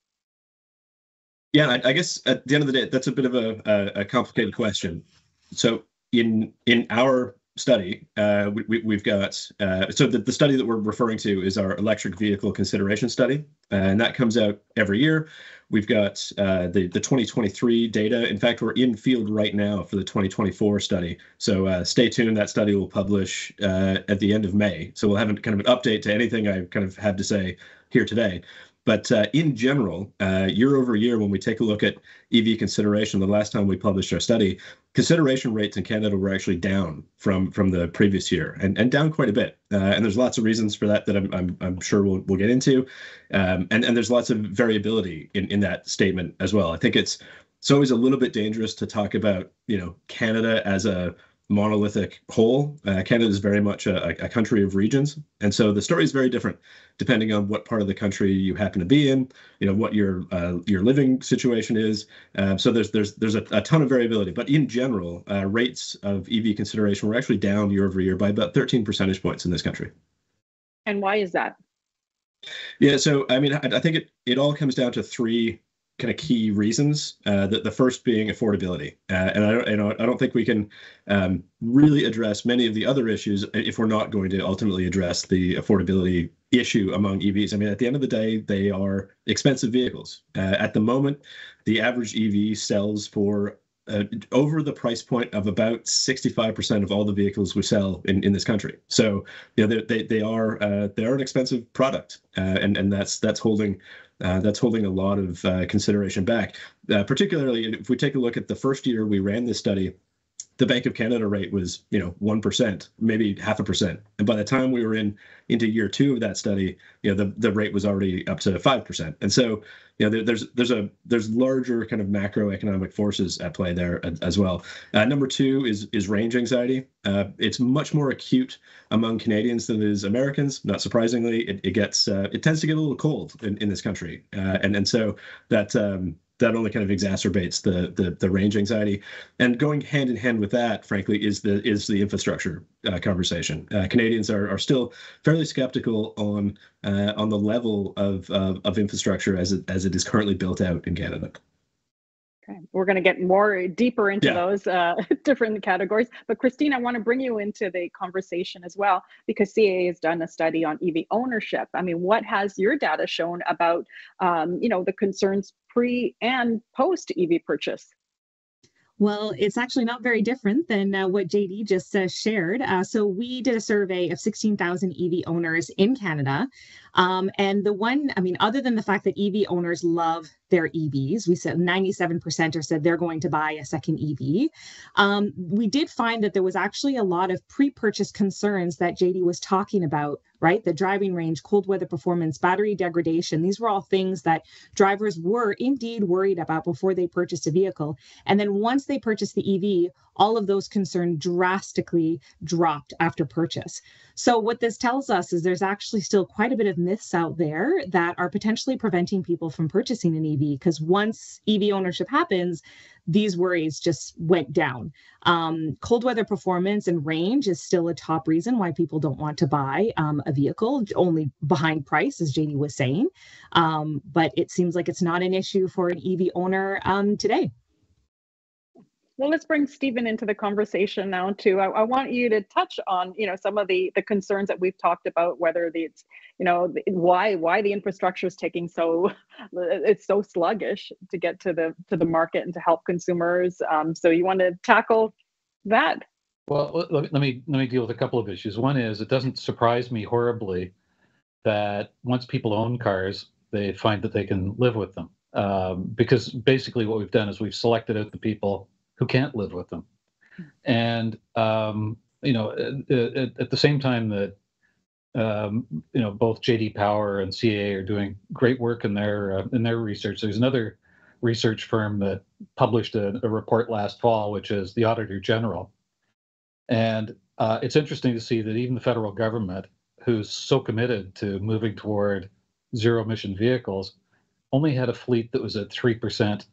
Yeah, I guess at the end of the day, that's a bit of a complicated question. So in our study, we've got, so the study that we're referring to is our electric vehicle consideration study, and that comes out every year. We've got the 2023 data. In fact, we're in field right now for the 2024 study. So stay tuned. That study will publish at the end of May. So we'll have kind of an update to anything I kind of have to say here today. But in general, year over year, when we take a look at EV consideration, the last time we published our study, consideration rates in Canada were actually down from the previous year, and down quite a bit. And there's lots of reasons for that I'm sure we'll get into, and there's lots of variability in that statement as well. I think it's always a little bit dangerous to talk about Canada as a monolithic whole. Canada is very much a country of regions, and so the story is very different depending on what part of the country you happen to be in, what your living situation is. So there's a ton of variability, but in general, rates of EV consideration were actually down year over year by about 13 percentage points in this country. And why is that? Yeah, so I mean, I think it all comes down to three kind of key reasons. The first being affordability, and I don't think we can really address many of the other issues if we're not going to ultimately address the affordability issue among EVs. I mean, at the end of the day, they are expensive vehicles. At the moment, the average EV sells for over the price point of about 65% of all the vehicles we sell in this country. So they are an expensive product, and that's holding a lot of consideration back. Particularly if we take a look at the first year we ran this study, the Bank of Canada rate was 1%, maybe 0.5%, and by the time we were into year two of that study, the rate was already up to 5%. And so there's larger kind of macroeconomic forces at play there as well. Number two is range anxiety. It's much more acute among Canadians than it is Americans. Not surprisingly, it tends to get a little cold in this country, and so that only kind of exacerbates the range anxiety. And going hand in hand with that, frankly, is the infrastructure conversation. Canadians are still fairly skeptical on the level of infrastructure as it is currently built out in Canada. Okay. We're going to get more deeper into those different categories. But Christine, I want to bring you into the conversation as well, because CAA has done a study on EV ownership. I mean, what has your data shown about, the concerns pre and post EV purchase? Well, it's actually not very different than what JD just shared. So we did a survey of 16,000 EV owners in Canada. And other than the fact that EV owners love their EVs, we said 97% said they're going to buy a second EV. We did find that there was actually a lot of pre-purchase concerns that JD was talking about, right? The driving range, cold weather performance, battery degradation. These were all things that drivers were indeed worried about before they purchased a vehicle. And then once they purchased the EV, all of those concerns drastically dropped after purchase. So what this tells us is there's actually still quite a bit of myths out there that are potentially preventing people from purchasing an EV, because once EV ownership happens, these worries just went down. Cold weather performance and range is still a top reason why people don't want to buy a vehicle, only behind price, as JD was saying. But it seems like it's not an issue for an EV owner today. Well, let's bring Stephen into the conversation now too. I want you to touch on, some of the concerns that we've talked about, whether it's, why the infrastructure is taking it's so sluggish to get to the market and to help consumers. So you want to tackle that? Well, let me deal with a couple of issues. One is, it doesn't surprise me horribly that once people own cars, they find that they can live with them. Because basically what we've done is we've selected out the people who can't live with them. And, at the same time that, both JD Power and CAA are doing great work in their research, there's another research firm that published a report last fall, which is the Auditor General. And it's interesting to see that even the federal government, who's so committed to moving toward zero emission vehicles, only had a fleet that was at 3%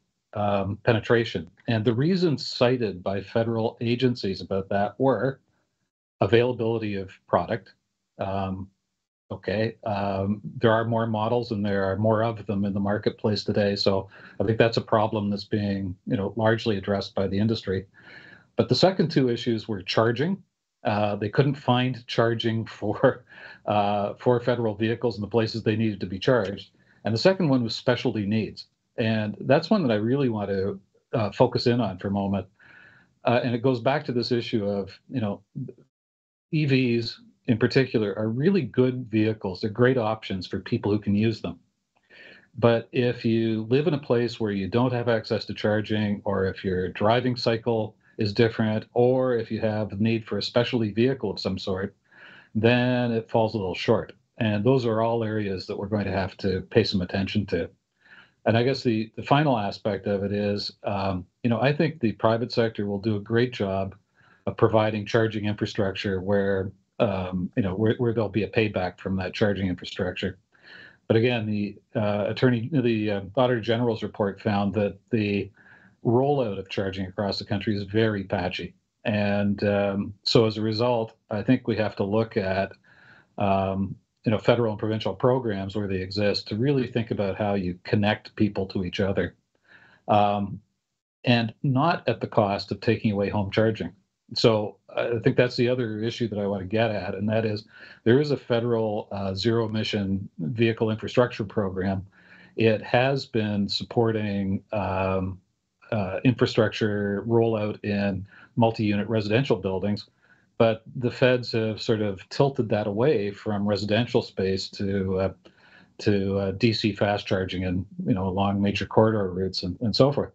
penetration. And the reasons cited by federal agencies about that were availability of product. There are more models and there are more of them in the marketplace today. So I think that's a problem that's being, largely addressed by the industry. But the second two issues were charging. They couldn't find charging for federal vehicles in the places they needed to be charged. And the second one was specialty needs. And that's one that I really want to focus in on for a moment. And it goes back to this issue of, EVs in particular are really good vehicles. They're great options for people who can use them. But if you live in a place where you don't have access to charging, or if your driving cycle is different, or if you have the need for a specialty vehicle of some sort, then it falls a little short. And those are all areas that we're going to have to pay some attention to. And I guess the final aspect of it is, I think the private sector will do a great job of providing charging infrastructure where there'll be a payback from that charging infrastructure. But again, the Auditor General's report found that the rollout of charging across the country is very patchy. And so as a result, I think we have to look at federal and provincial programs where they exist to really think about how you connect people to each other, and not at the cost of taking away home charging. So I think that's the other issue that I want to get at, and that is there is a federal zero emission vehicle infrastructure program. It has been supporting infrastructure rollout in multi-unit residential buildings, but the feds have sort of tilted that away from residential space to DC fast charging and along major corridor routes and so forth.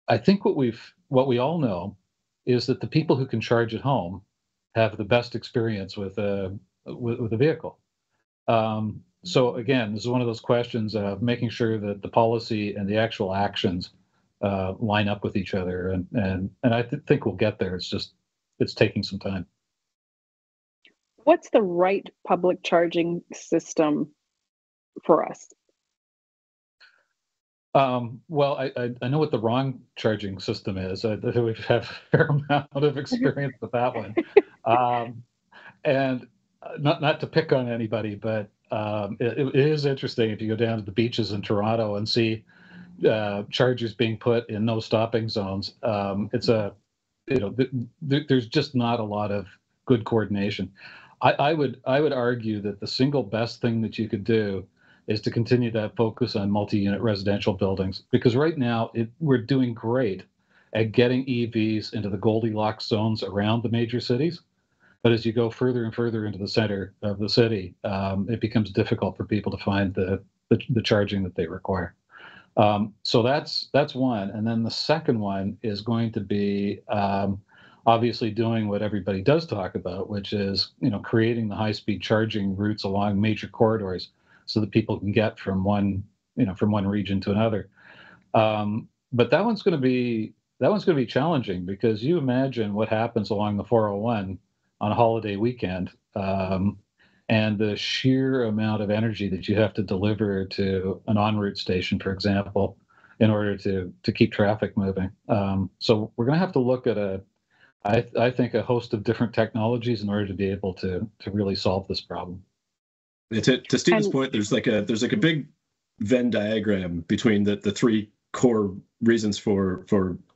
I think what we all know is that the people who can charge at home have the best experience with a vehicle. So again, this is one of those questions of making sure that the policy and the actual actions line up with each other, and I think we'll get there. It's taking some time. What's the right public charging system for us? Well, I know what the wrong charging system is. We have a fair amount of experience with that one. And not to pick on anybody, but it is interesting if you go down to the beaches in Toronto and see, chargers being put in no stopping zones. There's just not a lot of good coordination. I would argue that the single best thing that you could do is to continue that focus on multi-unit residential buildings, because right now we're doing great at getting EVs into the Goldilocks zones around the major cities. But as you go further and further into the center of the city, it becomes difficult for people to find the charging that they require. So that's one. And then the second one is going to be obviously doing what everybody does talk about, which is creating the high-speed charging routes along major corridors so that people can get from one region to another. But that one's going to be challenging, because you imagine what happens along the 401 on a holiday weekend, and the sheer amount of energy that you have to deliver to an en route station, for example, in order to keep traffic moving. So we're going to have to look at I think a host of different technologies in order to be able to really solve this problem. To Stephen's point, there's like a big Venn diagram between the three core reasons for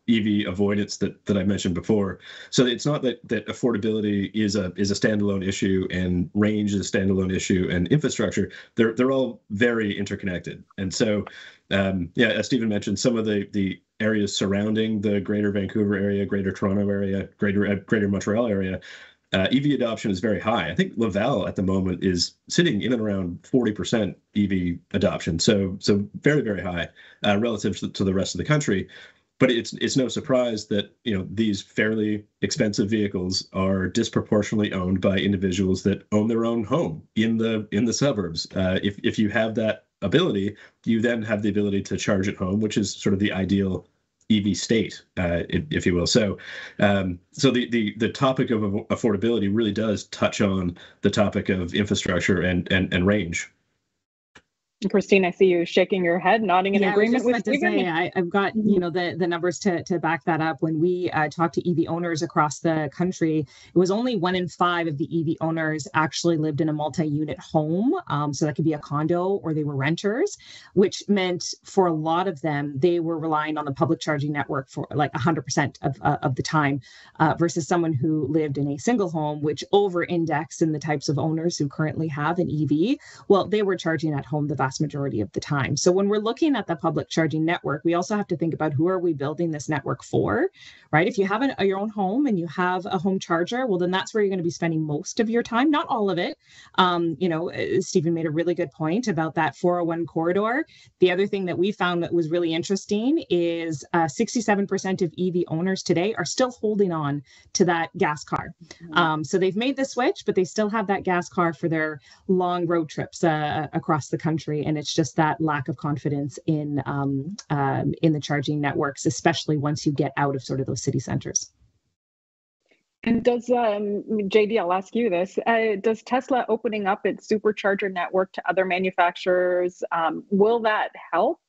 EV avoidance that I mentioned before. So it's not that affordability is a standalone issue and range is a standalone issue and infrastructure. They're all very interconnected. And so, as Stephen mentioned, some of the areas surrounding the Greater Vancouver area, Greater Toronto area, Greater Montreal area, EV adoption is very high. I think Laval at the moment is sitting in and around 40% EV adoption. So very, very high relative to the rest of the country. But it's no surprise that these fairly expensive vehicles are disproportionately owned by individuals that own their own home in the suburbs. If you have that ability, you then have the ability to charge at home, which is sort of the ideal EV state, if you will. So the topic of affordability really does touch on the topic of infrastructure and range. Christine, I see you shaking your head, nodding in agreement with Stephen. I've got the numbers to back that up. When we talked to EV owners across the country, it was only 1 in 5 of the EV owners actually lived in a multi-unit home. So that could be a condo or they were renters, which meant for a lot of them, they were relying on the public charging network for like 100% of the time, versus someone who lived in a single home, which over-indexed in the types of owners who currently have an EV. Well, they were charging at home the vast majority of the time. So when we're looking at the public charging network, we also have to think about who are we building this network for, right? If you have your own home and you have a home charger, well, then that's where you're going to be spending most of your time, not all of it. Stephen made a really good point about that 401 corridor. The other thing that we found that was really interesting is 67% of EV owners today are still holding on to that gas car. So they've made the switch, but they still have that gas car for their long road trips across the country. And it's just that lack of confidence in the charging networks, especially once you get out of sort of those city centers. And does JD, I'll ask you this: does Tesla opening up its supercharger network to other manufacturers, will that help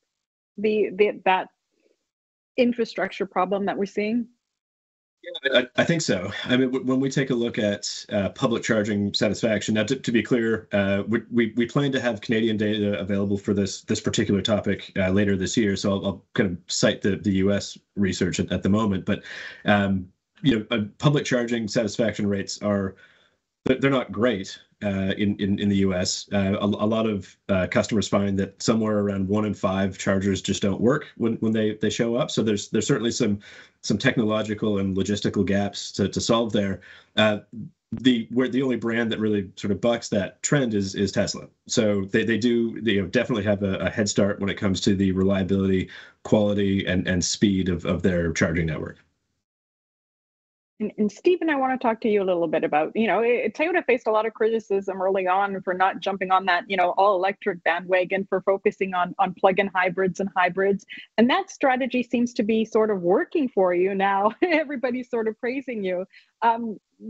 that infrastructure problem that we're seeing? Yeah, I think so. I mean, when we take a look at public charging satisfaction, now to be clear, we plan to have Canadian data available for this particular topic later this year. So I'll kind of cite the US research at the moment. But public charging satisfaction rates they're not great in the US. A lot of customers find that somewhere around 1 in 5 chargers just don't work when they show up. So there's certainly some technological and logistical gaps to solve there. The only brand that really sort of bucks that trend is Tesla. So they definitely have a head start when it comes to the reliability, quality, and speed of their charging network. And Stephen, I want to talk to you a little bit about, Toyota faced a lot of criticism early on for not jumping on that, all electric bandwagon, for focusing on plug-in hybrids. And that strategy seems to be sort of working for you now. Everybody's sort of praising you.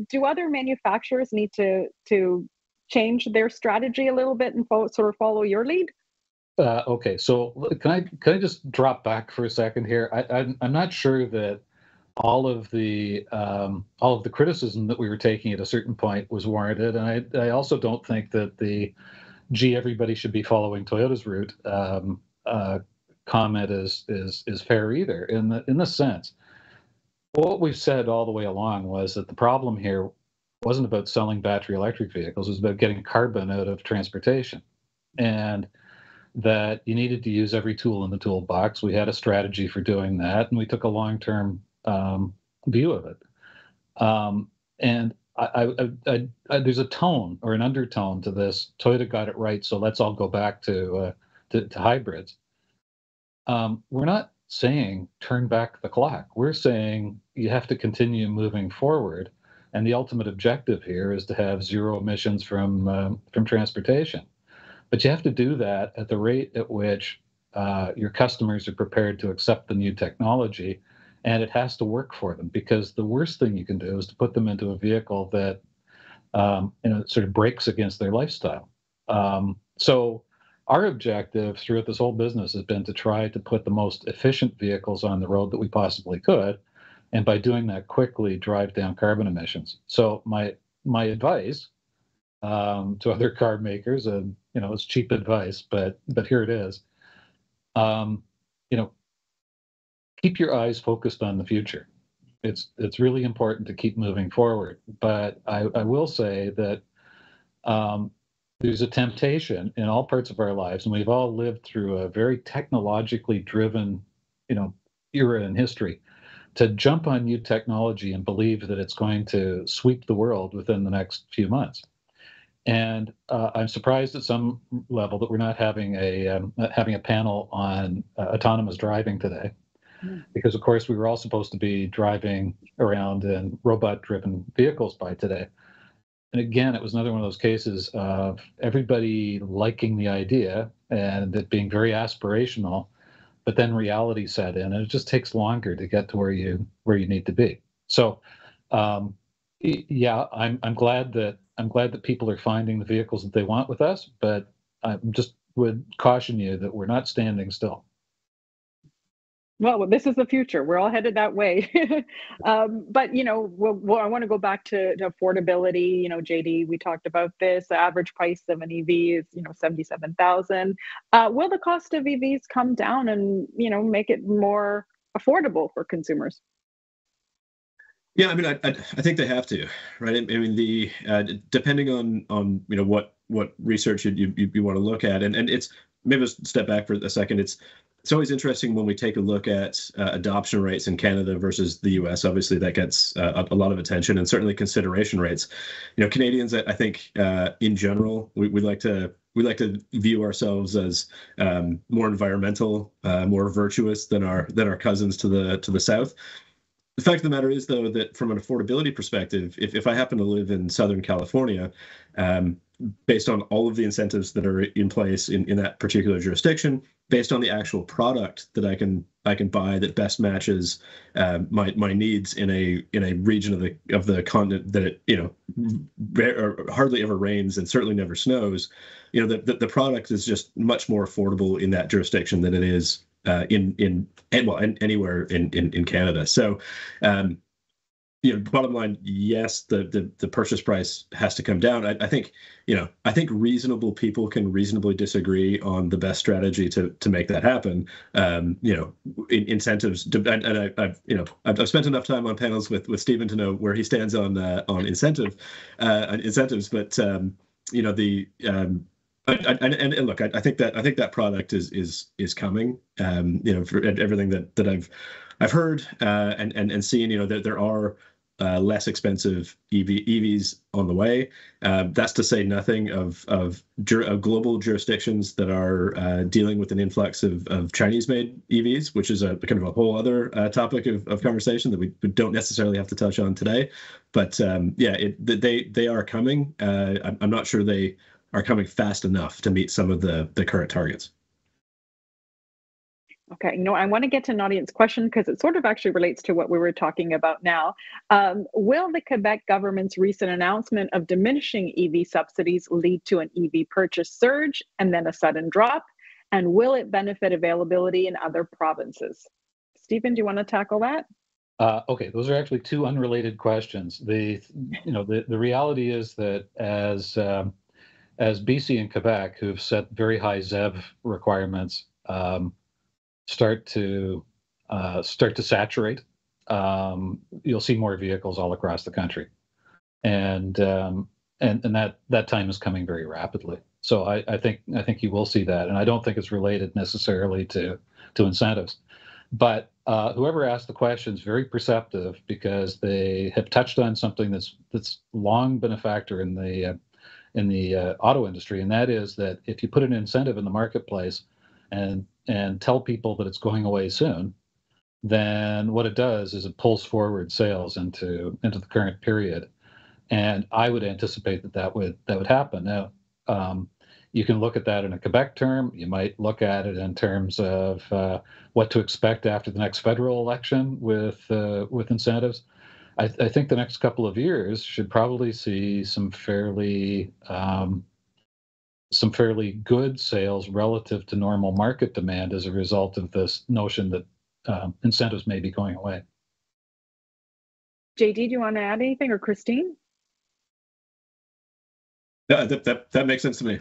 Do other manufacturers need to change their strategy a little bit and sort of follow your lead? Okay, so can I just drop back for a second here? I'm not sure that all of the criticism that we were taking at a certain point was warranted, and I also don't think that everybody should be following Toyota's route comment is fair either. In the sense, what we've said all the way along was that the problem here wasn't about selling battery electric vehicles; it was about getting carbon out of transportation, and that you needed to use every tool in the toolbox. We had a strategy for doing that, and we took a long-term view of it. And there's a tone or an undertone to this. Toyota got it right, so let's all go back to hybrids. We're not saying turn back the clock. We're saying you have to continue moving forward, and the ultimate objective here is to have zero emissions from transportation. But you have to do that at the rate at which your customers are prepared to accept the new technology, and it has to work for them, because the worst thing you can do is to put them into a vehicle that sort of breaks against their lifestyle. So our objective throughout this whole business has been to try to put the most efficient vehicles on the road that we possibly could, and by doing that quickly, drive down carbon emissions. So my advice to other car makers, and it's cheap advice, but here it is. Keep your eyes focused on the future. It's really important to keep moving forward. But I will say that there's a temptation in all parts of our lives, and we've all lived through a very technologically driven, era in history, to jump on new technology and believe that it's going to sweep the world within the next few months. And I'm surprised at some level that we're not having a panel on autonomous driving today, because of course we were all supposed to be driving around in robot-driven vehicles by today. And again, it was another one of those cases of everybody liking the idea and it being very aspirational, but then reality set in, and it just takes longer to get to where you need to be. So, yeah, I'm glad that people are finding the vehicles that they want with us, but I just would caution you that we're not standing still. Well, this is the future. We're all headed that way. But, I want to go back to affordability. JD, we talked about this. The average price of an EV is, $77,000. Will the cost of EVs come down and, make it more affordable for consumers? Yeah, I mean, I think they have to, right? I mean, the depending on what research you want to look at, and it's maybe let's step back for a second. It's always interesting when we take a look at adoption rates in Canada versus the U.S. Obviously, that gets a lot of attention, and certainly consideration rates. Canadians, I think, in general, we like to view ourselves as more environmental, more virtuous than our cousins to the south. The fact of the matter is, though, that from an affordability perspective, if I happen to live in Southern California, based on all of the incentives that are in place in that particular jurisdiction, based on the actual product that I can buy that best matches my needs in a region of the continent that hardly ever rains and certainly never snows, the product is just much more affordable in that jurisdiction than it is anywhere in Canada. So, bottom line, yes, the purchase price has to come down. I think reasonable people can reasonably disagree on the best strategy to make that happen. Incentives, and I've spent enough time on panels with Stephen to know where he stands on incentives, but And look, I think that product is coming. For everything that I've heard and seen, that there are less expensive EVs on the way. That's to say nothing of global jurisdictions that are dealing with an influx of Chinese-made EVs, which is a kind of a whole other topic of conversation that we don't necessarily have to touch on today. But they are coming. I'm not sure they are coming fast enough to meet some of the current targets. Okay, I want to get to an audience question because it sort of actually relates to what we were talking about now. Will the Quebec government's recent announcement of diminishing EV subsidies lead to an EV purchase surge and then a sudden drop? And will it benefit availability in other provinces? Stephen, do you want to tackle that? Okay, those are actually two unrelated questions. The reality is that as BC and Quebec, who've set very high ZEV requirements, start to saturate, you'll see more vehicles all across the country, and that time is coming very rapidly. So I think you will see that, and I don't think it's related necessarily to incentives. But whoever asked the question is very perceptive, because they have touched on something that's long been a factor in the auto industry, and that is that if you put an incentive in the marketplace and tell people that it's going away soon, then what it does is it pulls forward sales into the current period. And I would anticipate that would happen. Now, you can look at that in a Quebec term. You might look at it in terms of what to expect after the next federal election with incentives. I think the next couple of years should probably see some fairly good sales relative to normal market demand as a result of this notion that incentives may be going away. JD, do you want to add anything, or Christine? Yeah, that makes sense to me.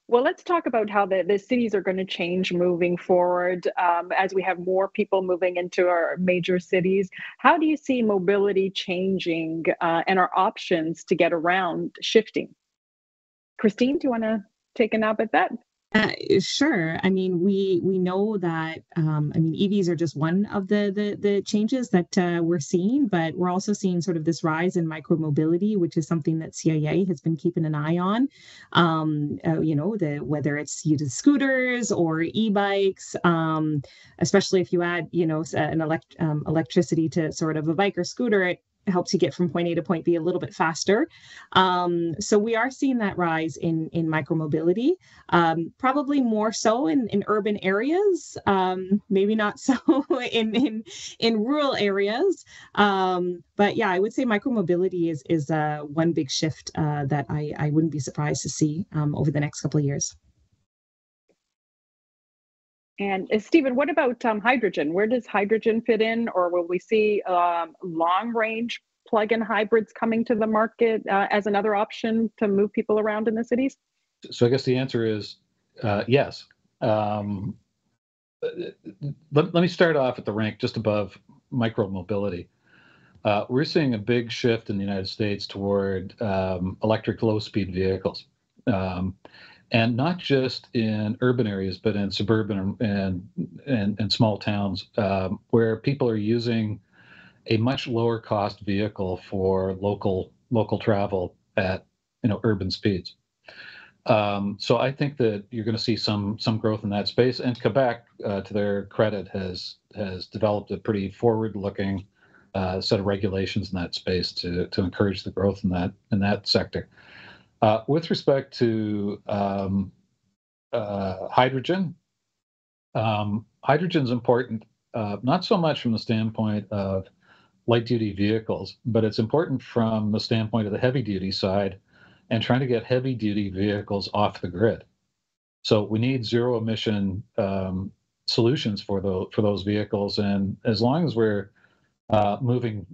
Well, let's talk about how the cities are going to change moving forward as we have more people moving into our major cities. How do you see mobility changing and our options to get around shifting? Christine, do you want to take a nab at that? Sure. I mean, we know that EVs are just one of the changes that we're seeing, but we're also seeing sort of this rise in micromobility, which is something that CIA has been keeping an eye on. Whether it's used scooters or e-bikes, especially if you add an electricity to sort of a bike or scooter, it helps you get from point A to point B a little bit faster. So we are seeing that rise in micromobility, probably more so in urban areas, maybe not so in rural areas. But yeah, I would say micromobility is one big shift that I wouldn't be surprised to see over the next couple of years. And Stephen, what about hydrogen? Where does hydrogen fit in, or will we see long-range plug-in hybrids coming to the market as another option to move people around in the cities? So I guess the answer is yes. Let me start off at the rank just above micromobility. We're seeing a big shift in the United States toward electric low-speed vehicles. And not just in urban areas, but in suburban and small towns, where people are using a much lower cost vehicle for local travel at urban speeds. So I think that you're going to see some growth in that space. And Quebec, to their credit, has developed a pretty forward-looking set of regulations in that space to encourage the growth in that sector. With respect to hydrogen, hydrogen's important, not so much from the standpoint of light-duty vehicles, but it's important from the standpoint of the heavy-duty side and trying to get heavy-duty vehicles off the grid. So we need zero-emission solutions for those vehicles, and as long as we're moving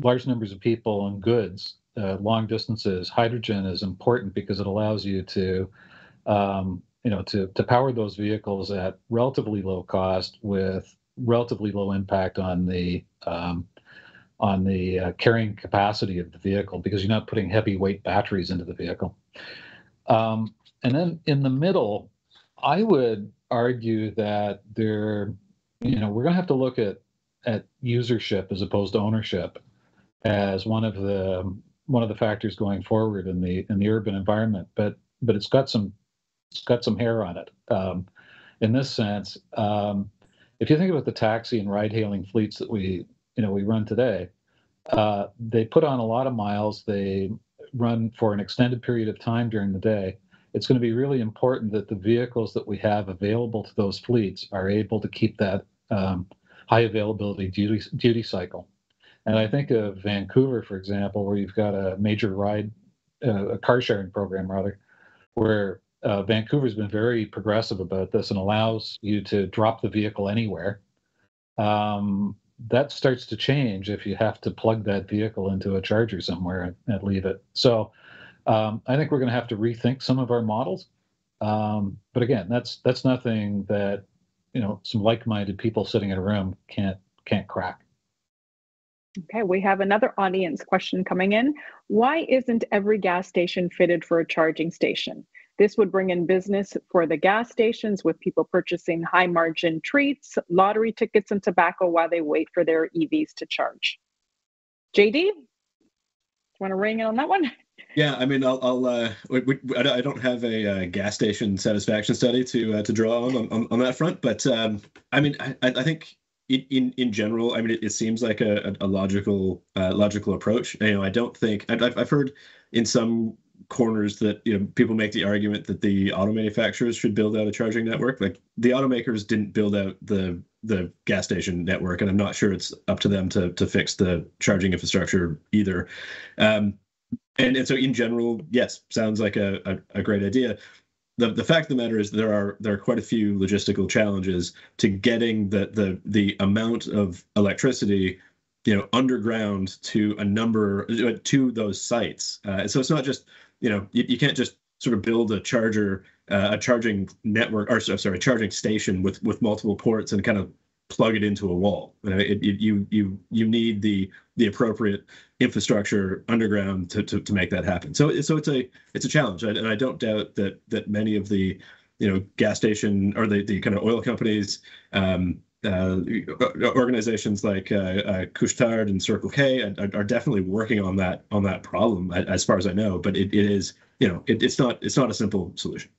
large numbers of people and goods long distances, hydrogen is important because it allows you to power those vehicles at relatively low cost with relatively low impact on the carrying capacity of the vehicle, because you're not putting heavyweight batteries into the vehicle. And then in the middle, I would argue that we're going to have to look at usership as opposed to ownership as one of the factors going forward in the urban environment, but it's got some hair on it. In this sense, if you think about the taxi and ride-hailing fleets that we run today, they put on a lot of miles. They run for an extended period of time during the day. It's going to be really important that the vehicles that we have available to those fleets are able to keep that high availability duty cycle. And I think of Vancouver, for example, where you've got a major a car sharing program, rather, where Vancouver's been very progressive about this and allows you to drop the vehicle anywhere. That starts to change if you have to plug that vehicle into a charger somewhere and leave it. So I think we're going to have to rethink some of our models. But again, that's nothing that, you know, some like-minded people sitting in a room can't crack. Okay, we have another audience question coming in. Why isn't every gas station fitted for a charging station? This would bring in business for the gas stations with people purchasing high margin treats, lottery tickets, and tobacco while they wait for their EVs to charge. JD, want to ring in on that one? Yeah, I mean, I don't have a gas station satisfaction study to draw on that front, but I mean, I think in general, I mean, it seems like a logical approach. You know, I don't think I've heard in some corners that, you know, people make the argument that the auto manufacturers should build out a charging network. Like, the automakers didn't build out the gas station network, and I'm not sure it's up to them to fix the charging infrastructure either. And so in general, yes, sounds like a great idea. The fact of the matter is there are quite a few logistical challenges to getting the amount of electricity, you know, underground to those sites. So it's not just, you know, you can't just sort of build a charging network, or sorry, charging station with multiple ports and kind of plug it into a wall. You need the appropriate infrastructure underground to make that happen. So it's a challenge, and I don't doubt that many of the, you know, gas station or the kind of oil companies, organizations like Couche-Tard and Circle K are definitely working on that problem, as far as I know. But it is, you know, it's not a simple solution.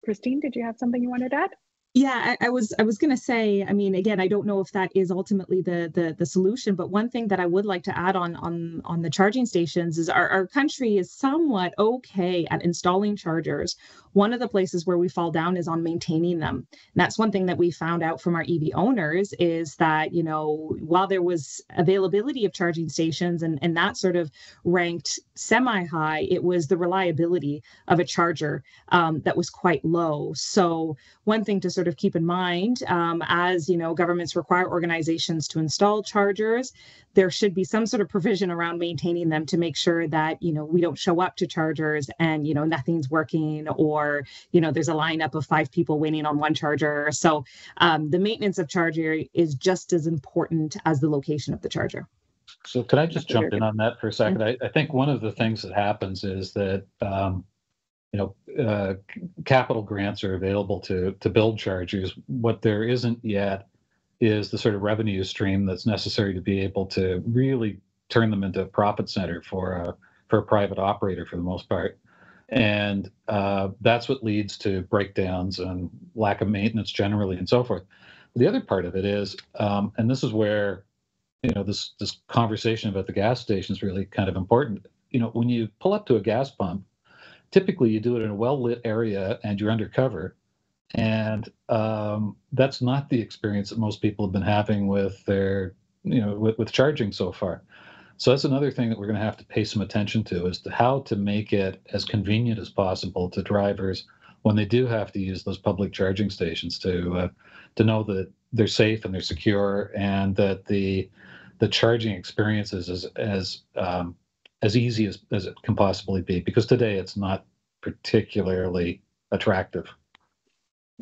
Christine, did you have something you wanted to add? Yeah, I was going to say, I mean, again, I don't know if that is ultimately the solution, but one thing that I would like to add on the charging stations is our country is somewhat okay at installing chargers. One of the places where we fall down is on maintaining them. And that's one thing that we found out from our EV owners, is that, you know, while there was availability of charging stations and that sort of ranked semi-high, it was the reliability of a charger that was quite low. So one thing to sort of keep in mind, as you know, governments require organizations to install chargers, there should be some sort of provision around maintaining them to make sure that, you know, we don't show up to chargers and, you know, nothing's working, or, you know, there's a lineup of 5 people waiting on one charger. So the maintenance of charger is just as important as the location of the charger. So can I just jump in on that for a second? Mm-hmm. I think one of the things that happens is that capital grants are available to build chargers. What there isn't yet is the sort of revenue stream that's necessary to be able to really turn them into a profit center for a private operator, for the most part. And that's what leads to breakdowns and lack of maintenance generally, and so forth. The other part of it is, and this is where, you know, this conversation about the gas station is really kind of important. You know, when you pull up to a gas pump, typically you do it in a well-lit area and you're undercover. And that's not the experience that most people have been having with their, you know, with charging so far. So that's another thing that we're going to have to pay some attention to, is to how to make it as convenient as possible to drivers when they do have to use those public charging stations, to know that they're safe and they're secure, and that the charging experience is as easy as it can possibly be, because today it's not particularly attractive.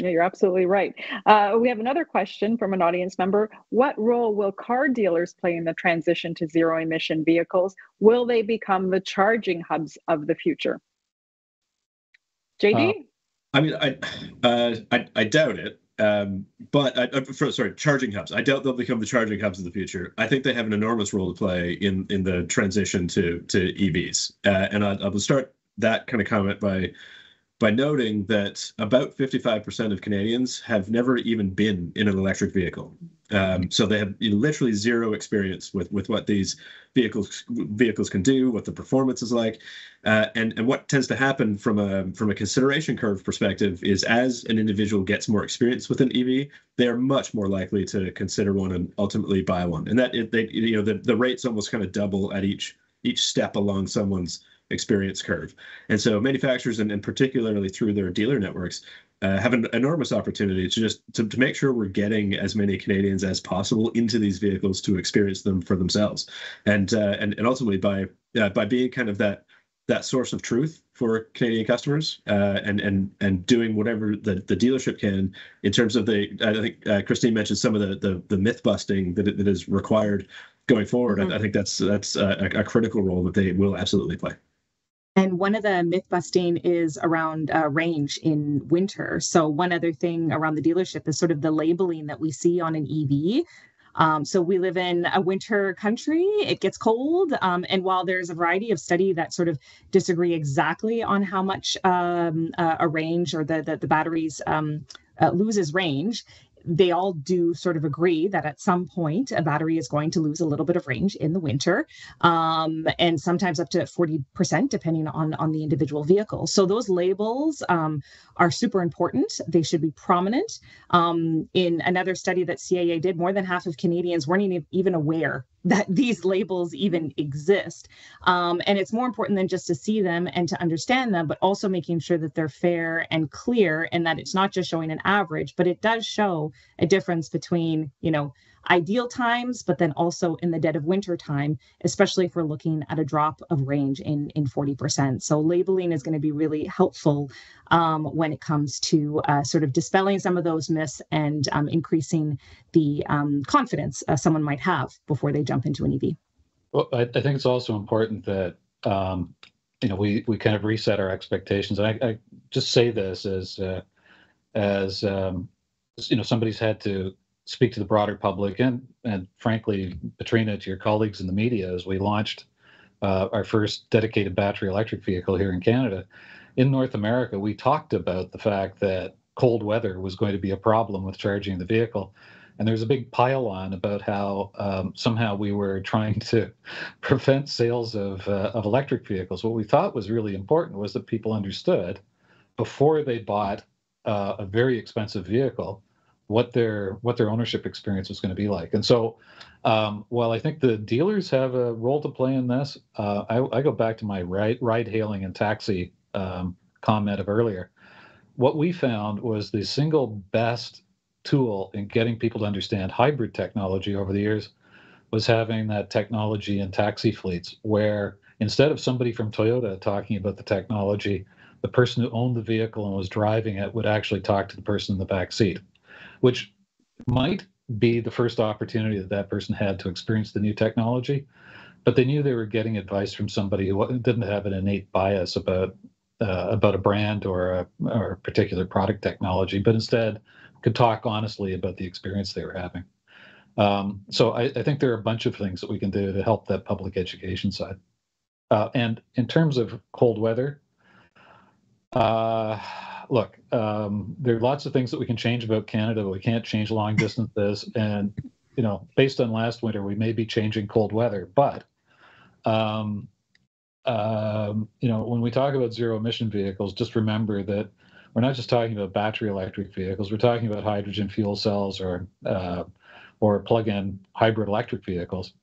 Yeah, you're absolutely right. We have another question from an audience member. What role will car dealers play in the transition to zero-emission vehicles? Will they become the charging hubs of the future? JD? I mean, I doubt it. But charging hubs. I doubt they'll become the charging hubs of the future. I think they have an enormous role to play in the transition to EVs. And I will start that kind of comment by noting that about 55% of Canadians have never even been in an electric vehicle. So they have literally zero experience with what these vehicles can do, what the performance is like. And what tends to happen from a consideration curve perspective is, as an individual gets more experience with an EV, they are much more likely to consider one and ultimately buy one. And that the rates almost kind of double at each step along someone's experience curve. And so manufacturers, and particularly through their dealer networks, have an enormous opportunity to make sure we're getting as many Canadians as possible into these vehicles to experience them for themselves. And ultimately by being kind of that that source of truth for Canadian customers, and doing whatever the dealership can in terms of I think Christine mentioned some of the myth busting that is required going forward. I think that's a critical role that they will absolutely play. And one of the myth busting is around range in winter. So one other thing around the dealership is sort of the labeling that we see on an EV. So we live in a winter country, it gets cold. And while there's a variety of study that sort of disagree exactly on how much a range or the batteries loses range, they all do sort of agree that at some point a battery is going to lose a little bit of range in the winter, and sometimes up to 40%, depending on the individual vehicle. So those labels are super important. They should be prominent. In another study that CAA did, more than half of Canadians weren't even aware that these labels even exist. And it's more important than just to see them and to understand them, but also making sure that they're fair and clear, and that it's not just showing an average, but it does show a difference between, ideal times, but then also in the dead of winter time, especially if we're looking at a drop of range in 40%. So labeling is going to be really helpful when it comes to sort of dispelling some of those myths and increasing the confidence someone might have before they jump into an EV. Well, I think it's also important that we kind of reset our expectations. And I just say this as somebody's had to speak to the broader public and frankly, Petrina, to your colleagues in the media, as we launched our first dedicated battery electric vehicle here in Canada. In North America, we talked about the fact that cold weather was going to be a problem with charging the vehicle. And there's a big pile on about how somehow we were trying to prevent sales of electric vehicles. What we thought was really important was that people understood before they bought a very expensive vehicle what their ownership experience was going to be like. And so while I think the dealers have a role to play in this, I go back to my ride hailing and taxi comment of earlier. What we found was the single best tool in getting people to understand hybrid technology over the years was having that technology in taxi fleets, where instead of somebody from Toyota talking about the technology, the person who owned the vehicle and was driving it would actually talk to the person in the back seat, which might be the first opportunity that person had to experience the new technology, but they knew they were getting advice from somebody who didn't have an innate bias about a brand or a particular product technology, but instead could talk honestly about the experience they were having. So I think there are a bunch of things that we can do to help that public education side. And in terms of cold weather, look, there are lots of things that we can change about Canada, but we can't change long distances. And, based on last winter, we may be changing cold weather. But, when we talk about zero emission vehicles, just remember that we're not just talking about battery electric vehicles. We're talking about hydrogen fuel cells or plug-in hybrid electric vehicles.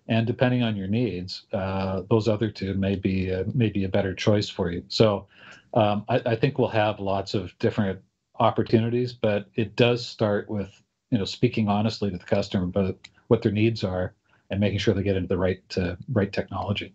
And depending on your needs, those other two may be a better choice for you. So I think we'll have lots of different opportunities, but it does start with speaking honestly to the customer about what their needs are and making sure they get into the right technology.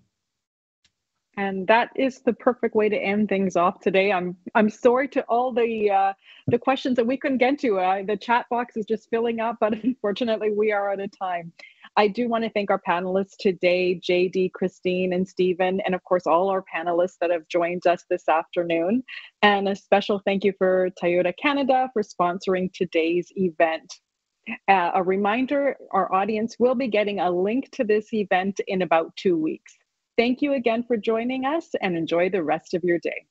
And that is the perfect way to end things off today. I'm sorry to all the questions that we couldn't get to. The chat box is just filling up, but unfortunately we are out of time. I do want to thank our panelists today, JD, Christine, and Stephen, and of course all our panelists that have joined us this afternoon. And a special thank you for Toyota Canada for sponsoring today's event. A reminder, our audience will be getting a link to this event in about 2 weeks. Thank you again for joining us and enjoy the rest of your day.